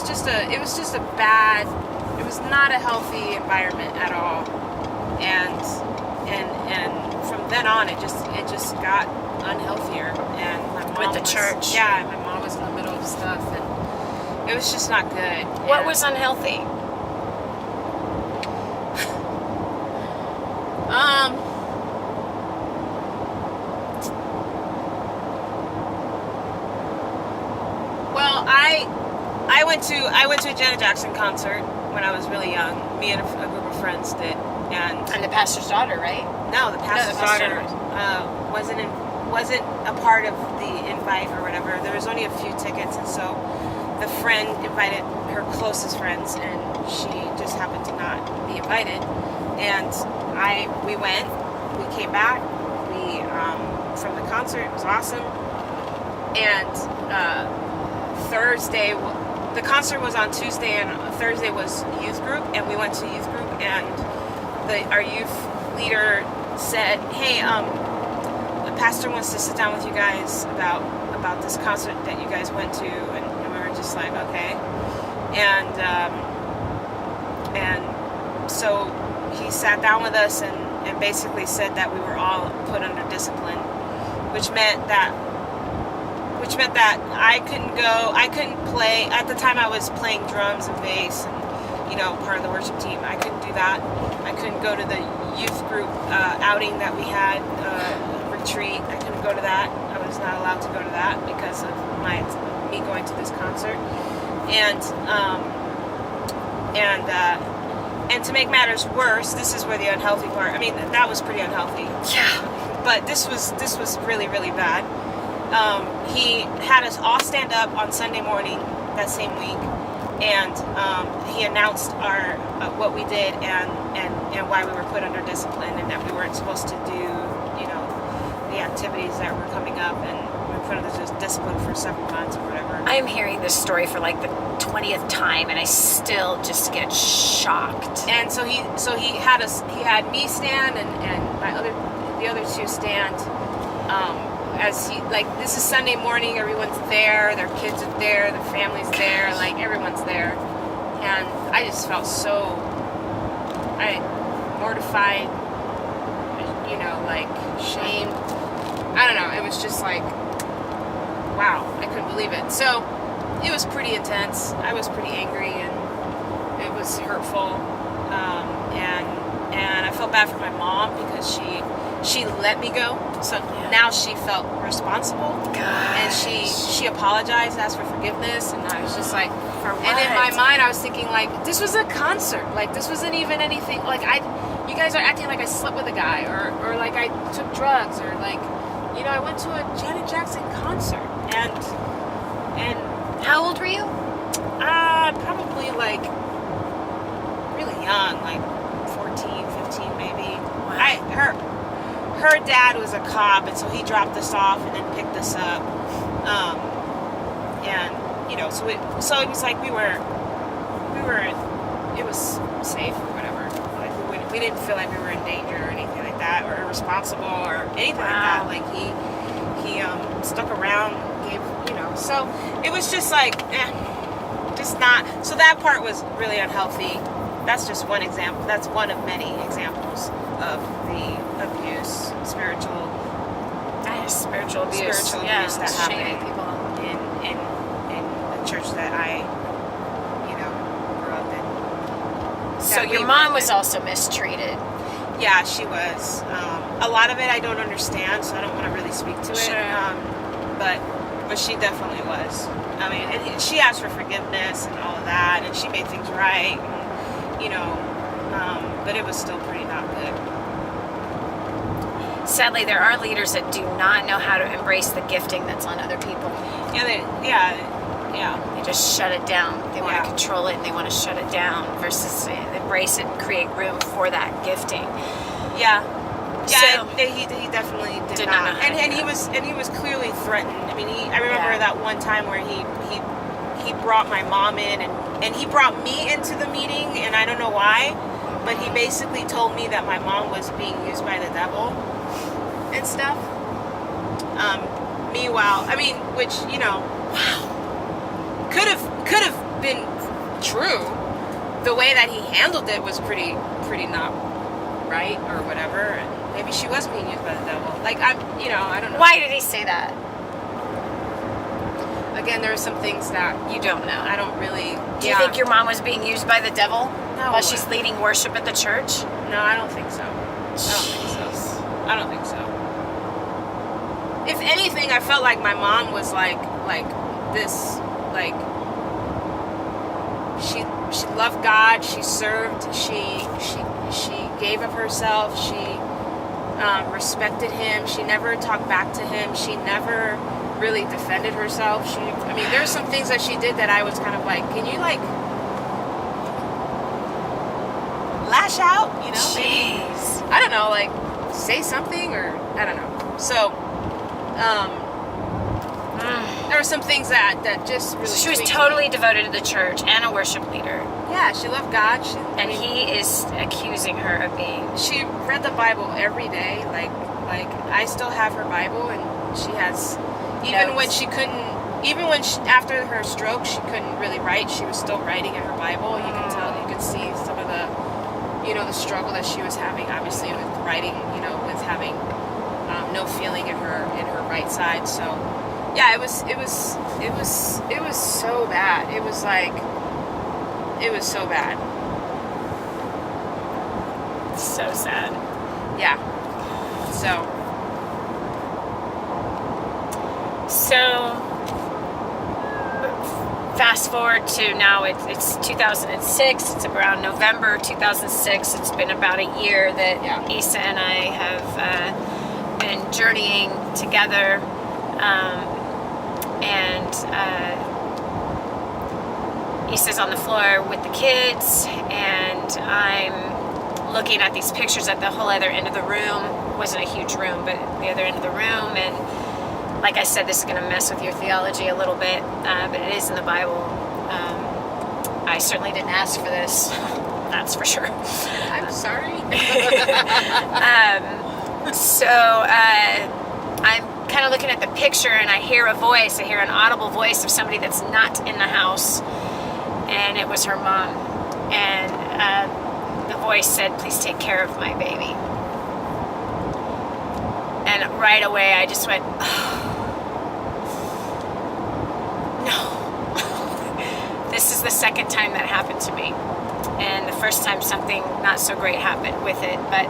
just a bad. It was not a healthy environment at all. And from then on, it just got unhealthier. And my mom With the church. Yeah, my mom was in the middle of stuff, and it was just not good. What was unhealthy? Well, I went to a Janet Jackson concert when I was really young. Me and a group of friends did, And the pastor's daughter, right? no, the pastor's pastor. daughter wasn't a part of the invite or whatever. There was only a few tickets, and so the friend invited her closest friends, and she just happened to not be invited. And we went, we came back, from the concert. It was awesome. And Thursday, the concert was on Tuesday, and Thursday was youth group, and we went to youth group, and our youth leader said, "Hey, the pastor wants to sit down with you guys about this concert that you guys went to," and we were just like, okay. And so he sat down with us and basically said that we were all put under discipline, which meant that I couldn't play. At the time I was playing drums and bass and, part of the worship team. I couldn't do that. I couldn't go to the youth group outing that we had, retreat. I couldn't go to that. I was not allowed to go to that because of me going to this concert. And to make matters worse, this is where the unhealthy part. I mean, that was pretty unhealthy. Yeah. But this was really, really bad. He had us all stand up on Sunday morning that same week, and he announced what we did and why we were put under discipline, and that we weren't supposed to do the activities that were coming up, and we were put under discipline for several months or whatever. I am hearing this story for like the 20th time, and I still just get shocked. And so he had me stand and the other two stand. As this is Sunday morning, everyone's there, their kids are there, their family's there, everyone's there. And I just felt so mortified, shamed. I don't know, it was just wow, I couldn't believe it. So it was pretty intense. I was pretty angry, and it was hurtful. And I felt bad for my mom because she let me go. So now she felt responsible. Gosh. And she apologized, asked for forgiveness, and I was just like, for what? And in my mind I was thinking this was a concert. This wasn't even anything you guys are acting like I slept with a guy or like I took drugs or I went to a Janet Jackson concert and How old were you? probably really young, 14, 15 maybe. Wow. Her dad was a cop, and so he dropped us off and then picked us up. So it was it was safe or whatever. We we didn't feel like we were in danger or anything like that, or irresponsible or anything like that. Like he stuck around, so it was just like, just not. So that part was really unhealthy. That's just one example. That's one of many examples of the abuse, spiritual abuse that happened people in the church that I, grew up in. So your mom was also mistreated. Yeah, she was. A lot of it I don't understand, so I don't want to really speak to it. Sure. But she definitely was. I mean, and she asked for forgiveness and all of that, and she made things right. But it was still pretty not good. Sadly, there are leaders that do not know how to embrace the gifting that's on other people. Yeah. They just shut it down. They want to control it and they want to shut it down versus embrace it and create room for that gifting. Yeah. So, he definitely did not not. know how to And do he was clearly threatened. I mean, I remember that one time where he brought my mom in and he brought me into the meeting, and I don't know why, but he basically told me that my mom was being used by the devil and stuff. Meanwhile, I mean, which, could have been true. The way that he handled it was pretty not right or whatever. And maybe she was being used by the devil. Like, I don't know. why did he say that? Again, there are some things that You don't know. I don't really. Do you think your mom was being used by the devil No. while she's leading worship at the church? No, I don't think so. I don't think so. If anything, I felt like my mom was like this, like she loved God, she served, she gave of herself, she respected him, she never talked back to him, she never really defended herself. There's some things that she did that I was kind of like, can you like lash out, Jeez. I don't know, like say something, or I don't know. So there were some things that just really She was tweaked totally me. devoted to the church and a worship leader. Yeah, she loved God. And he is accusing her of being... She read the Bible every day. Like I still have her Bible, and she has, even when she couldn't, after her stroke, she couldn't really write. She was still writing in her Bible. You can tell, you can see some of the, the struggle that she was having, obviously, with writing, with having no feeling in her right side. So yeah, it was so bad. It was so bad. So sad. Yeah. So fast forward to now, it's 2006. It's around November 2006. It's been about a year that Issa and I have been journeying together. Issa's on the floor with the kids, and I'm looking at these pictures at the whole other end of the room. It wasn't a huge room, but the other end of the room. And like I said, this is going to mess with your theology a little bit, but it is in the Bible. I certainly didn't ask for this. That's for sure. I'm sorry. I'm kind of looking at the picture, and I hear a voice. I hear an audible voice of somebody that's not in the house, and it was her mom. And the voice said, "Please take care of my baby." And right away, I just went, "Oh, no." This is the second time that happened to me, and the first time something not so great happened with it, but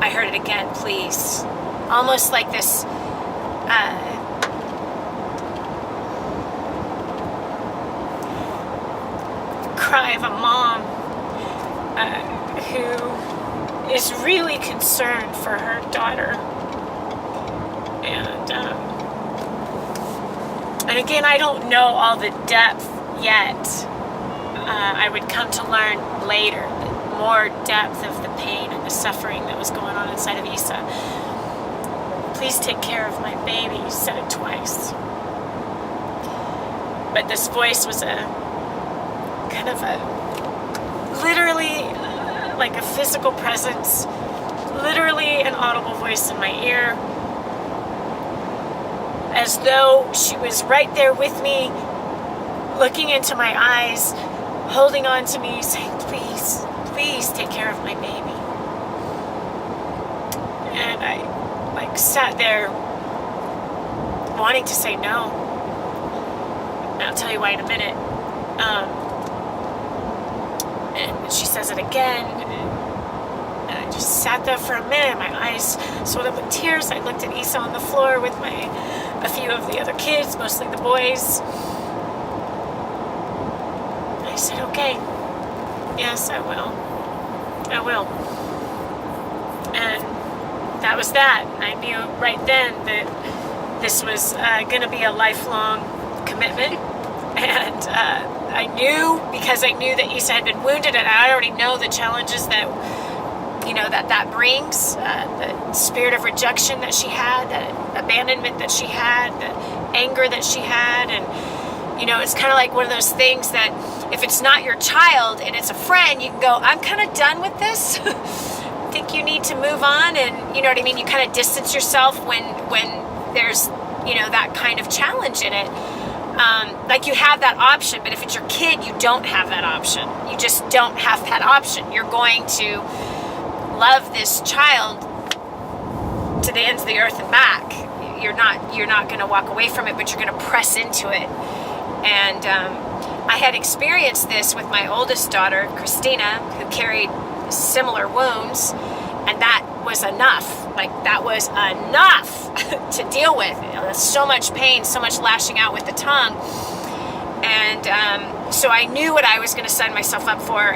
I heard it again, "Please." Almost like this cry of a mom who is really concerned for her daughter. And again, I don't know all the depth yet. I would come to learn later more depth of the pain and the suffering that was going on inside of Issa. "Please take care of my baby." You said it twice. But this voice was a kind of a literally like a physical presence, literally an audible voice in my ear, as though she was right there with me, looking into my eyes, holding on to me, saying, please, please take care of my baby. And I like sat there wanting to say no. And I'll tell you why in a minute. And she says it again. And I just sat there for a minute. My eyes swelled up with tears. I looked at Isa on the floor with a few of the other kids, mostly the boys. I said, okay, yes, I will. I will. And that was that. I knew right then that this was going to be a lifelong commitment. And I knew, because I knew that Isa had been wounded, and I already know the challenges that, that brings, the spirit of rejection that she had, the abandonment that she had, the anger that she had. And, it's kind of like one of those things that if it's not your child and it's a friend, you can go, I'm kind of done with this. I think you need to move on. And you know what I mean? You kind of distance yourself when there's, that kind of challenge in it. Like you have that option, but if it's your kid, you don't have that option. You just don't have that option. You're going to love this child to the ends of the earth and back. You're not going to walk away from it, but you're going to press into it. And I had experienced this with my oldest daughter, Christina, who carried similar wounds, and that was enough. Like, that was enough to deal with. So much pain, so much lashing out with the tongue. And so I knew what I was going to sign myself up for,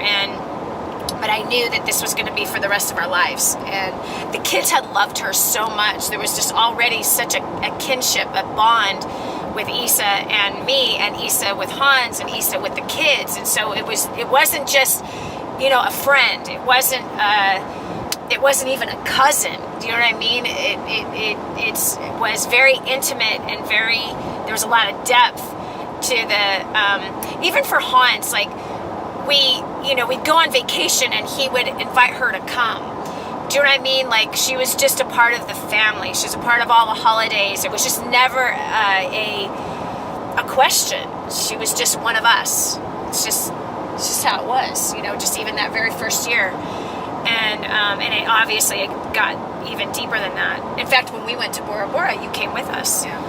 but I knew that this was going to be for the rest of our lives. And the kids had loved her so much. There was just already such a kinship, a bond with Isa and me, and Isa with Hans, and Isa with the kids. And so it wasn't just, a friend. It wasn't even a cousin. Do you know what I mean? It was very intimate and there was a lot of depth to the, even for Hans, like we'd go on vacation and he would invite her to come. Do you know what I mean? Like, she was just a part of the family. She was a part of all the holidays. It was just never a question. She was just one of us. It's just how it was, just even that very first year. And it obviously got even deeper than that. In fact, when we went to Bora Bora, you came with us. Yeah.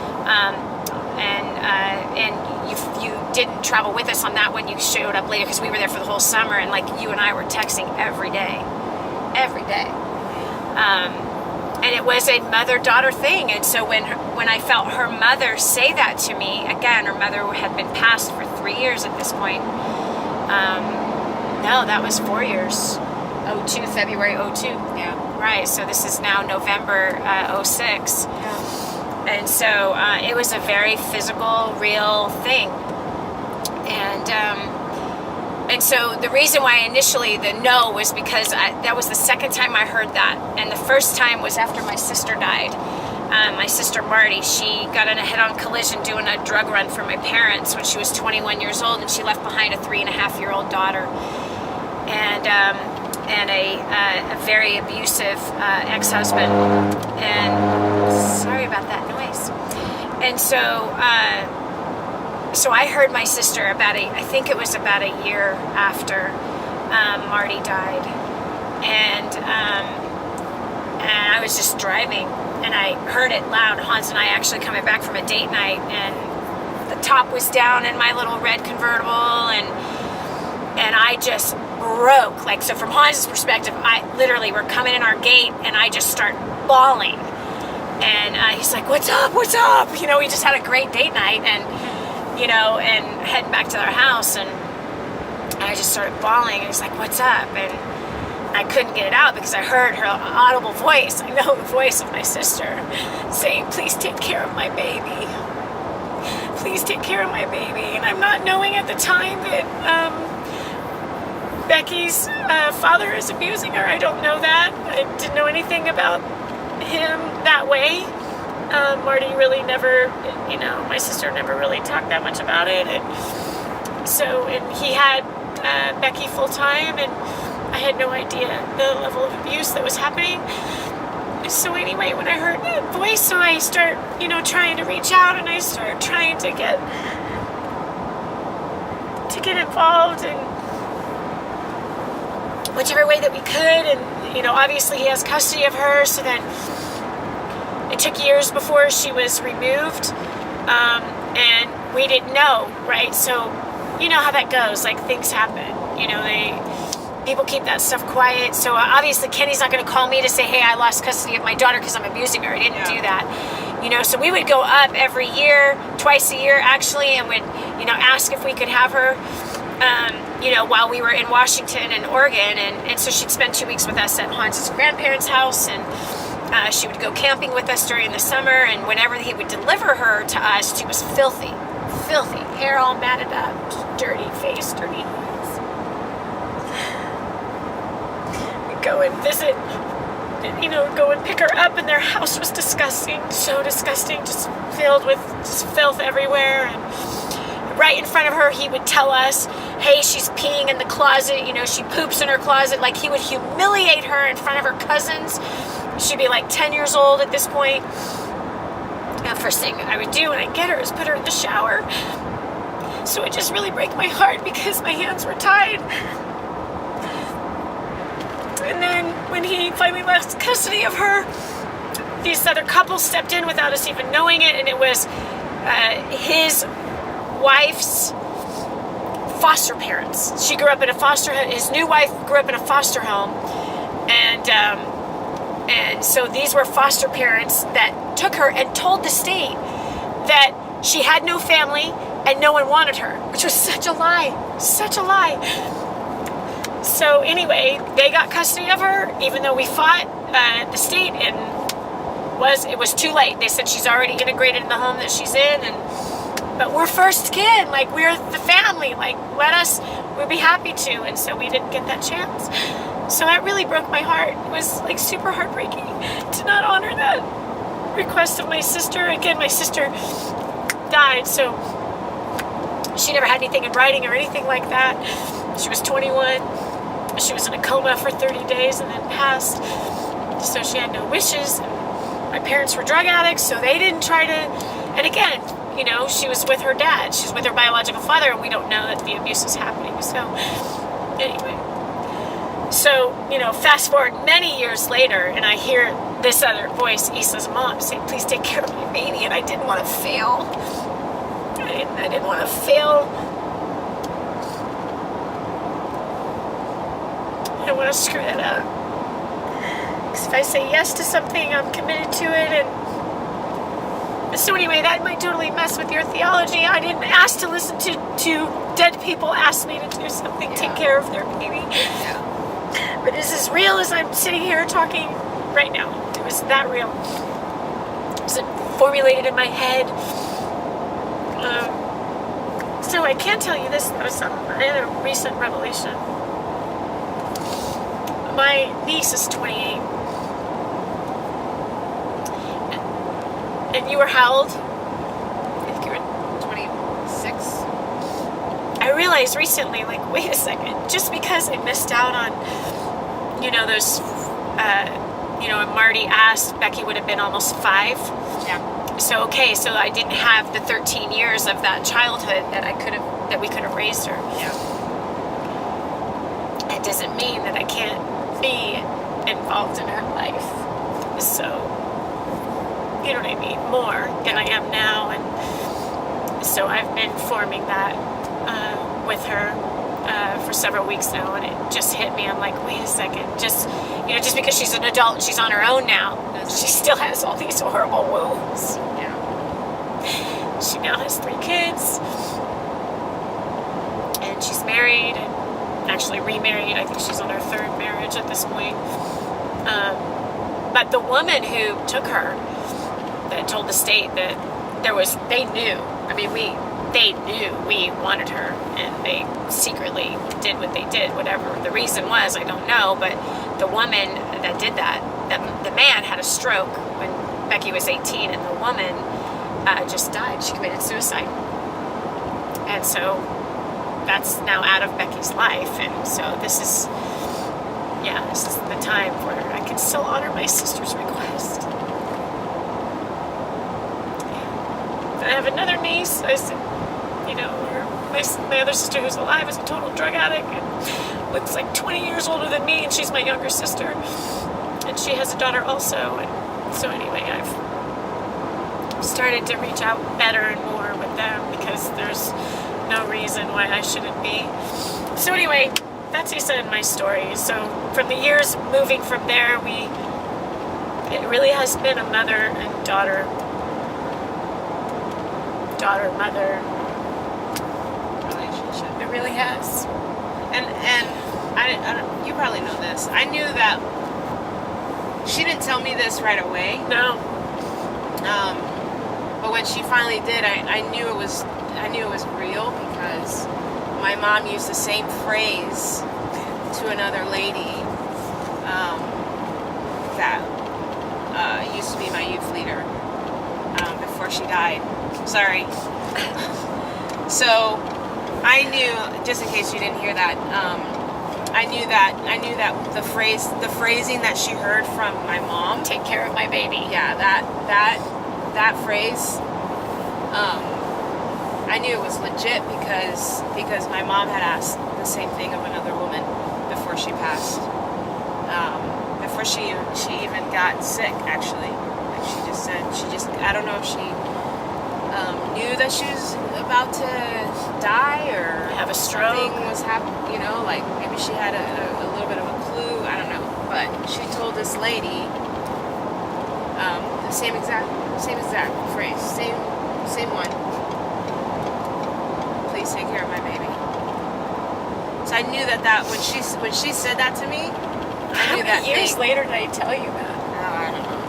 And you didn't travel with us on that one. You showed up later because we were there for the whole summer, and like you and I were texting every day. And it was a mother-daughter thing. And so when I felt her mother say that to me, again, her mother had been passed for 3 years at this point. No, that was 4 years. February 02. Yeah. Right. So this is now November 06. Yeah. And so it was a very physical, real thing. And so the reason why initially the no was because that was the second time I heard that. And the first time was after my sister died. My sister Marty, she got in a head-on collision doing a drug run for my parents when she was 21 years old, and she left behind a 3.5-year-old daughter. And a very abusive ex-husband. And sorry about that noise. And so I heard my sister I think it was about a year after Marty died. And I was just driving, and I heard it loud. Hans and I actually coming back from a date night, and the top was down in my little red convertible, and I just broke. Like, so from Hans's perspective, we're coming in our gate, and I just start bawling. And he's like, what's up? We just had a great date night, and heading back to our house, and I just started bawling, and he's like, what's up? And I couldn't get it out because I heard her audible voice. I know the voice of my sister saying, please take care of my baby. Please take care of my baby. And I'm not knowing at the time that Becky's father is abusing her. I don't know that. I didn't know anything about him that way. Marty really never, my sister never really talked that much about it. And he had Becky full time, and I had no idea the level of abuse that was happening. So anyway, when I heard that voice, so I start, trying to reach out, and I start trying to get involved in whichever way that we could. And obviously he has custody of her, so then it took years before she was removed, and we didn't know, right? So you know how that goes, like things happen, people keep that stuff quiet. So obviously Kenny's not going to call me to say, hey, I lost custody of my daughter because I'm abusing her. I didn't do that. So we would go up every year, twice a year actually, and would, ask if we could have her, while we were in Washington and Oregon. And so she'd spend 2 weeks with us at Hans's grandparents' house, and she would go camping with us during the summer. And whenever he would deliver her to us, she was filthy, hair all matted up, dirty face, dirty hands. Go and visit, go and pick her up, and their house was disgusting, so disgusting, just filled with just filth everywhere. And right in front of her, he would tell us, hey, she's peeing in the closet, she poops in her closet. Like, he would humiliate her in front of her cousins. She'd be like 10 years old at this point. And first thing I would do when I get her is put her in the shower. So it just really break my heart because my hands were tied. And then when he finally lost custody of her, these other couples stepped in without us even knowing it, and it was his wife's foster parents. She grew up in a foster home. His new wife grew up in a foster home, and so these were foster parents that took her and told the state that she had no family and no one wanted her, which was such a lie. So anyway, they got custody of her, even though we fought the state, and it was too late. They said she's already integrated in the home that she's in, but we're first kin, like we're the family, like we'd be happy to, and so we didn't get that chance. So that really broke my heart. It was like super heartbreaking to not honor that request of my sister. Again, my sister died, so she never had anything in writing or anything like that. She was 21. She was in a coma for 30 days and then passed. So she had no wishes. My parents were drug addicts, so they didn't try to. And again, she was with her dad. She's with her biological father, and we don't know that the abuse is happening. So anyway. So, fast forward many years later, and I hear this other voice, Issa's mom, say, please take care of my baby. And I didn't want to fail. I didn't want to fail. I don't want to screw that up. Because if I say yes to something, I'm committed to it. And so anyway, that might totally mess with your theology. I didn't ask to listen to dead people ask me to do something, take care of their baby. Yeah. But it's as real as I'm sitting here talking right now. It was that real. It was formulated in my head. So I can tell you this, though, I had a recent revelation. My niece is 28. And you were how old? I think you were 26. I realized recently, like, wait a second, just because I missed out on, those, when Marty asked, Becky would have been almost 5. Yeah. So, okay, so I didn't have the 13 years of that childhood that we could have raised her. Yeah. It doesn't mean that I can't be involved in her life. So, you know what I mean, more than I am now. And so I've been forming that with her for several weeks now, and it just hit me. I'm like, wait a second, just because she's an adult and she's on her own now, she still has all these horrible wounds. Yeah. She now has 3 kids, and she's married, and actually remarried. I think she's on her 3rd marriage at this point. But the woman who took her, that told the state that they knew. I mean, they knew we wanted her, and they secretly did what they did. Whatever the reason was, I don't know. But the woman that did that the man had a stroke when Becky was 18, and the woman just died. She committed suicide. And so that's now out of Becky's life. And so this is the time where I can still honor my sister's request. I have another niece. I said, my other sister who's alive is a total drug addict and looks like 20 years older than me, and she's my younger sister. And she has a daughter also. And so anyway, I've started to reach out better and more with them because there's no reason why I shouldn't be. So anyway, that's Issa and my story. So from the years moving from there, it really has been a mother and daughter, mother relationship. It really has. And I you probably know this. I knew that she didn't tell me this right away. No. But when she finally did, I knew it was real, because my mom used the same phrase to another lady that used to be my youth leader before she died. Sorry. So I knew, just in case you didn't hear that, I knew that the phrasing that she heard from my mom, Take care of my baby. yeah, that phrase, I knew it was legit because my mom had asked the same thing of another woman before she passed, before she even got sick, actually. Like she just said, I don't know if she knew that she was about to die or have a stroke. Something was happening, like maybe she had a little bit of a clue, I don't know. But she told this lady the same exact phrase, same one. Please take care of my baby. So I knew that when she said that to me, I knew that How many years thing. later did I tell you that? I don't know.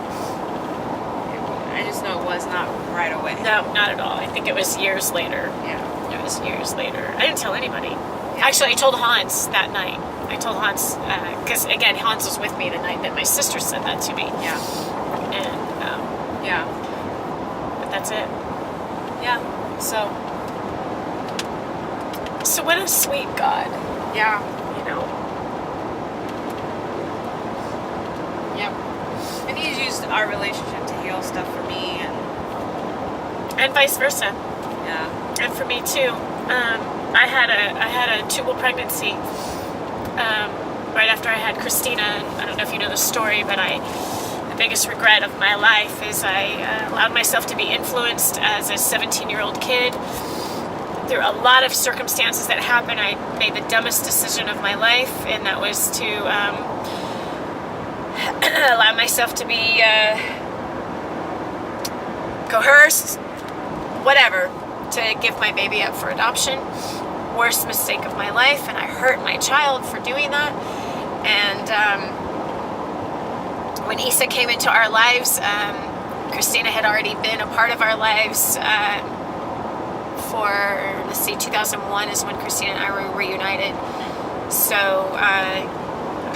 I just know it was not right away. No, not at all. I think it was years later. Yeah. It was years later. I didn't tell anybody. Actually, I told Hans that night. I told Hans, because again, Hans was with me the night that my sister said that to me. Yeah. And, Yeah. but that's it. Yeah. So. So what a sweet God, Yeah. Yep. And he's used our relationship to heal stuff for me, and vice versa. yeah. And for me too. I had a tubal pregnancy right after I had Christina. I don't know if you know the story, but the biggest regret of my life is I allowed myself to be influenced as a 17-year-old kid through a lot of circumstances that happened. I made the dumbest decision of my life, and that was to allow myself to be coerced, whatever, to give my baby up for adoption. Worst mistake of my life, and I hurt my child for doing that. And when Issa came into our lives, Christina had already been a part of our lives for, 2001 is when Christina and I were reunited. So I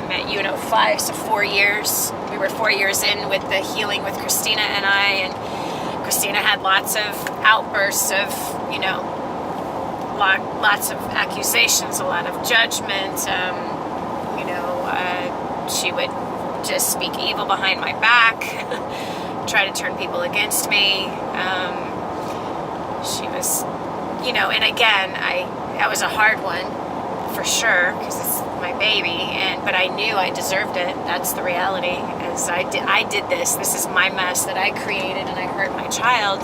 met you in 2005, so 4 years. We were 4 years in with the healing with Christina and I, and Christina had lots of outbursts of, lots of accusations, a lot of judgment. She would just speak evil behind my back, try to turn people against me. She was, and again, that was a hard one for sure, because it's my baby, but I knew I deserved it. That's the reality. As I did this is my mess that I created, and I hurt my child.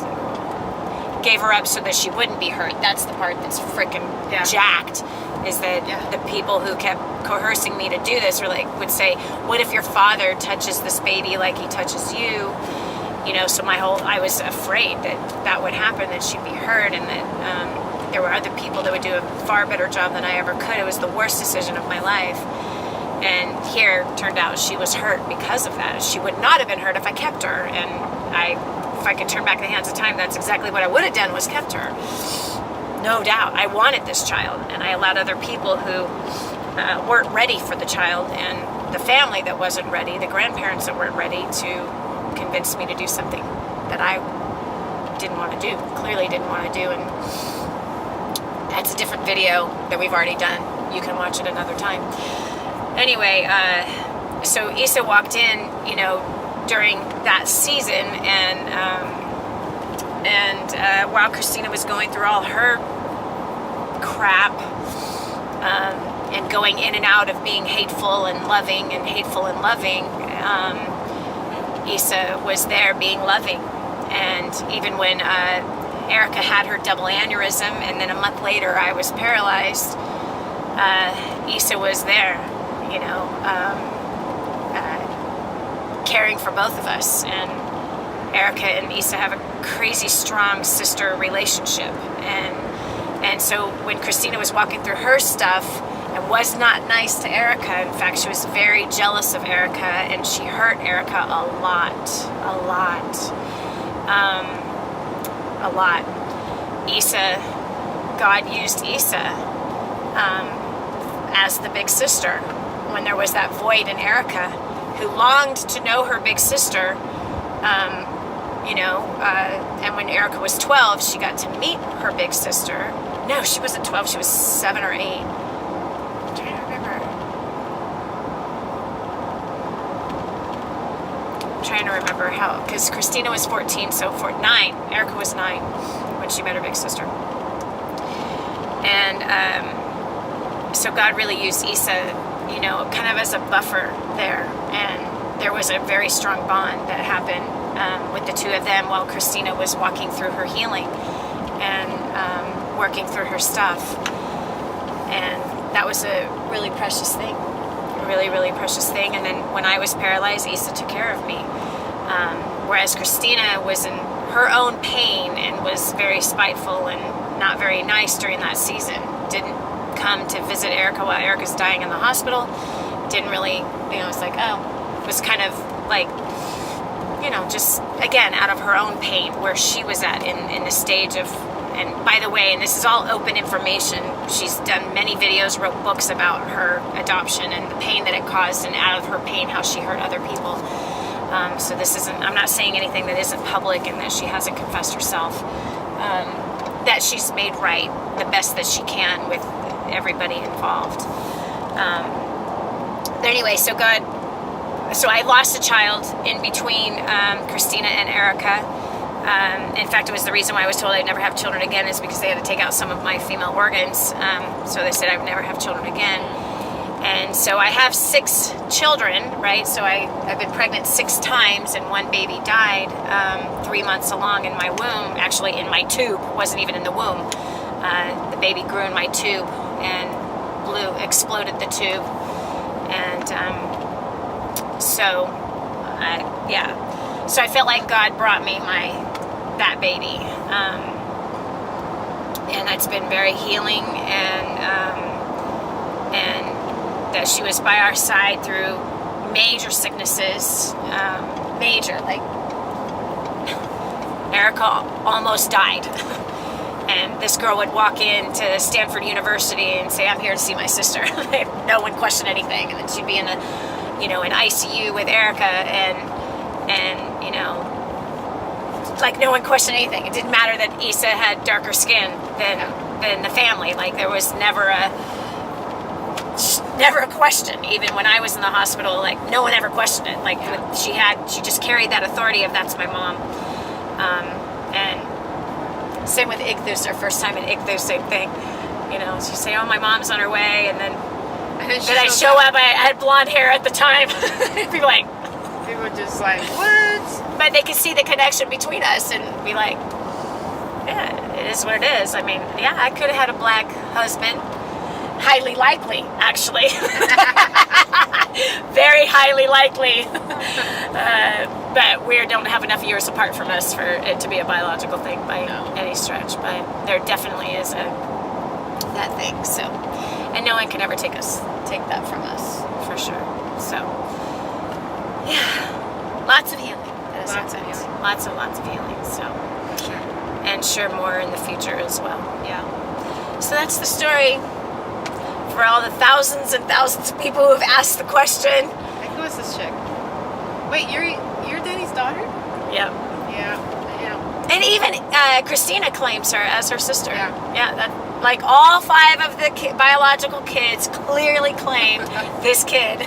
Gave her up so that she wouldn't be hurt. That's the part that's freaking jacked, is that the people who kept coercing me to do this would say, what if your father touches this baby like he touches you? So I was afraid that would happen, that she'd be hurt, and that there were other people that would do a far better job than I ever could. It was the worst decision of my life. And here, turned out she was hurt because of that. She would not have been hurt if I kept her. And if I could turn back the hands of time, that's exactly what I would have done, was kept her. No doubt. I wanted this child, and I allowed other people who weren't ready for the child, and the family that wasn't ready, the grandparents that weren't ready, to convince me to do something that I didn't want to do, clearly didn't want to do. That's a different video that we've already done. You can watch it another time. Anyway, so Issa walked in, you know, during that season, and while Christina was going through all her crap, and going in and out of being hateful and loving, Issa was there being loving. And even when Erica had her double aneurysm, and then a month later I was paralyzed, Issa was there, you know, caring for both of us. And Erica and Issa have a crazy strong sister relationship. And so when Christina was walking through her stuff and was not nice to Erica, in fact, she was very jealous of Erica, and she hurt Erica a lot. Issa, God used Issa as the big sister when there was that void in Erica, who longed to know her big sister, you know, and when Erica was 12, she got to meet her big sister. No, she wasn't 12, she was 7 or 8. I'm trying to remember. How, because Christina was 14, so 9. Erica was 9 when she met her big sister. And so God really used Issa, you know, kind of as a buffer there. And there was a very strong bond that happened with the two of them while Christina was walking through her healing and working through her stuff. And that was a really precious thing. A really, really precious thing. And then when I was paralyzed, Issa took care of me. Whereas Christina was in her own pain and was very spiteful and not very nice during that season. Didn't come to visit Erica while Erica's dying in the hospital. Didn't really, you know, it's like, oh, it was kind of like, you know, just, again, out of her own pain, where she was at in the stage of, and by the way, and this is all open information, she's done many videos, wrote books about her adoption and the pain that it caused, and out of her pain, how she hurt other people. So this isn't, I'm not saying anything that isn't public and that she hasn't confessed herself. That she's made right the best that she can with everybody involved. But anyway, so I lost a child in between Christina and Erica. In fact, it was the reason why I was told I'd never have children again, is because they had to take out some of my female organs. So they said I would never have children again. And so I have 6 children, right? So I've been pregnant 6 times, and one baby died 3 months along in my womb, actually in my tube, wasn't even in the womb. The baby grew in my tube and exploded the tube. And so I felt like God brought me that baby. And it's been very healing, and that she was by our side through major sicknesses, like Erica almost died. And this girl would walk into Stanford University and say, I'm here to see my sister. No one questioned anything. And then she'd be in an ICU with Erica, and you know, like no one questioned anything. It didn't matter that Issa had darker skin than the family. Like there was never a question. Even when I was in the hospital, like no one ever questioned it. Like she just carried that authority of that's my mom. And same with Ichthus, our first time in Ichthus, same thing. You know, she'd say, oh, my mom's on her way, and then I'd show up, I had blonde hair at the time. People were just like, what? But they could see the connection between us and be like, yeah, it is what it is. I mean, yeah, I could have had a black husband. Highly likely, actually. Very highly likely. But we don't have enough years apart from us for it to be a biological thing by any stretch. But there definitely is that thing. So, and no one can ever take that from us, for sure. So, yeah, lots of healing. Lots of healing. So, sure. And sure, more in the future as well. Yeah. So that's the story. For all the thousands and thousands of people who have asked the question. Like, who is this chick? Wait, you're Dani's daughter? Yep. Yeah. And even Christina claims her as her sister. Yeah. Yeah, Like all 5 of the biological kids clearly claim this kid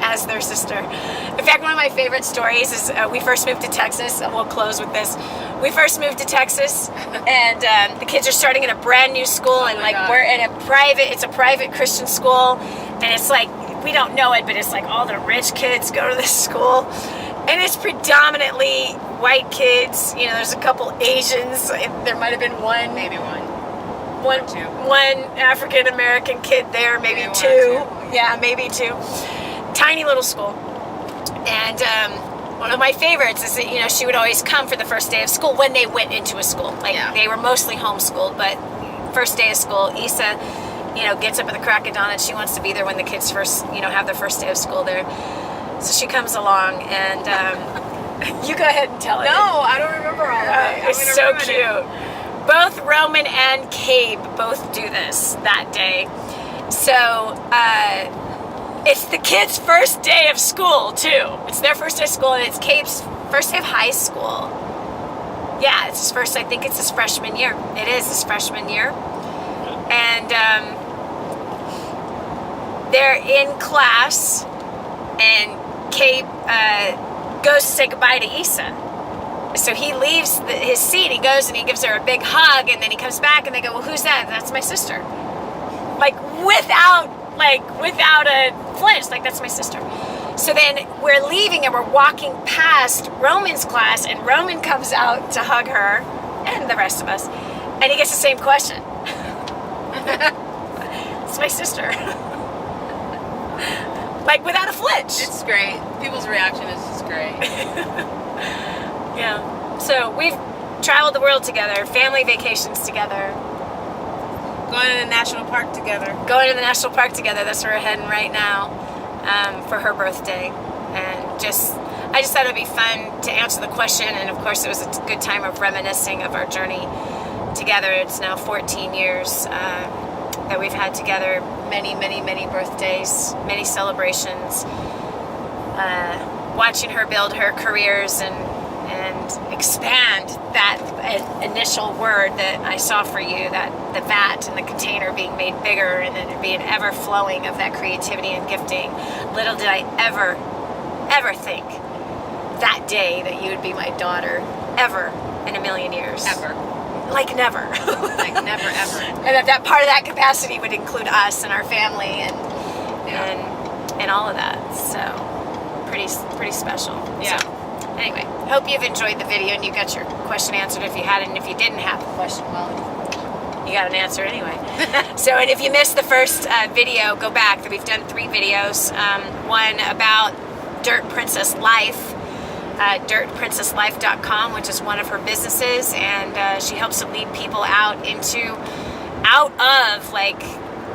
as their sister. In fact, one of my favorite stories is we first moved to Texas, and we'll close with this. We first moved to Texas, and the kids are starting in a brand new school, and like we're in it's a private Christian school, and it's like, we don't know it, but it's like all the rich kids go to this school, and it's predominantly white kids. You know, there's a couple Asians. There might have been one, Maybe one. One African American kid there, maybe Maybe 2. one or 2. Yeah, maybe 2. Tiny little school. And one of my favorites is that, you know, she would always come for the first day of school when they went into a school. Like, they were mostly homeschooled, but first day of school, Issa, you know, gets up at the crack of dawn, and she wants to be there when the kids first, you know, have their first day of school there. So she comes along, and you go ahead and tell it. No, I don't remember all of it. It's so cute. Both Roman and Cabe both do this that day. So it's the kids' first day of school too. It's their first day of school, and it's Cabe's first day of high school. Yeah, it's his first. I think it's his freshman year. It is his freshman year, and they're in class, and Cabe goes to say goodbye to Issa. So he leaves his seat, he goes and he gives her a big hug, and then he comes back and they go, well, who's that? That's my sister. Like without a flinch, like, that's my sister. So then we're leaving and we're walking past Roman's class, and Roman comes out to hug her and the rest of us, and he gets the same question. It's my sister. Like without a flinch. It's great. People's reaction is just great. Yeah. So we've traveled the world together, family vacations together. Going to the national park together. Going to the national park together. That's where we're heading right now for her birthday. And I just thought it would be fun to answer the question. And of course, it was a good time of reminiscing of our journey together. It's now 14 years that we've had together. Many, many, many birthdays, many celebrations. Watching her build her careers and expand that initial word that I saw for you, that the vat and the container being made bigger, and then being ever flowing of that creativity and gifting. Little did I ever think that day that you would be my daughter, ever in a million years. Ever. Like never. Like never, ever. And that part of that capacity would include us and our family and all of that. So pretty special. Yeah. So, anyway, hope you've enjoyed the video and you got your question answered. If you hadn't, if you didn't have a question, well, you got an answer anyway. So, and if you missed the first video, go back. We've done 3 videos. One about Dirt Princess Life, dirtprincesslife.com, which is one of her businesses, and she helps to lead people out of like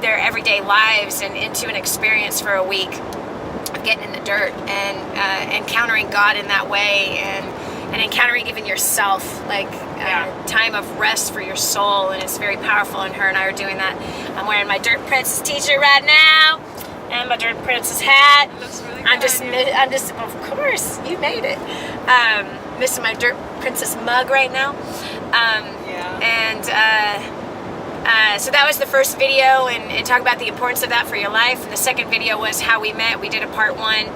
their everyday lives and into an experience for a week of getting in the dirt and encountering God in that way, and encountering even yourself, like time of rest for your soul. And it's very powerful, and her and I are doing that. I'm wearing my Dirt Princess t-shirt right now and my Dirt Princess hat. It looks really I'm good. just of course you made it. Missing my Dirt Princess mug right now. So that was the first video, and talk about the importance of that for your life. And the second video was how we met. We did a part 1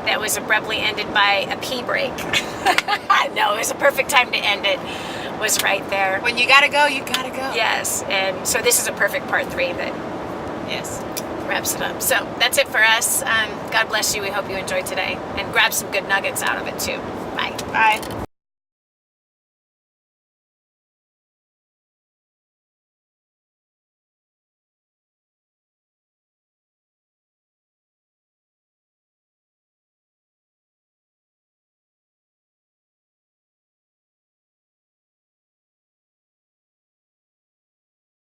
that was abruptly ended by a pee break. No, it was a perfect time to end it. Was right there. When you gotta go, you gotta go. Yes, and so this is a perfect part 3 that wraps it up. So that's it for us. God bless you. We hope you enjoyed today, and grab some good nuggets out of it too. Bye. Bye.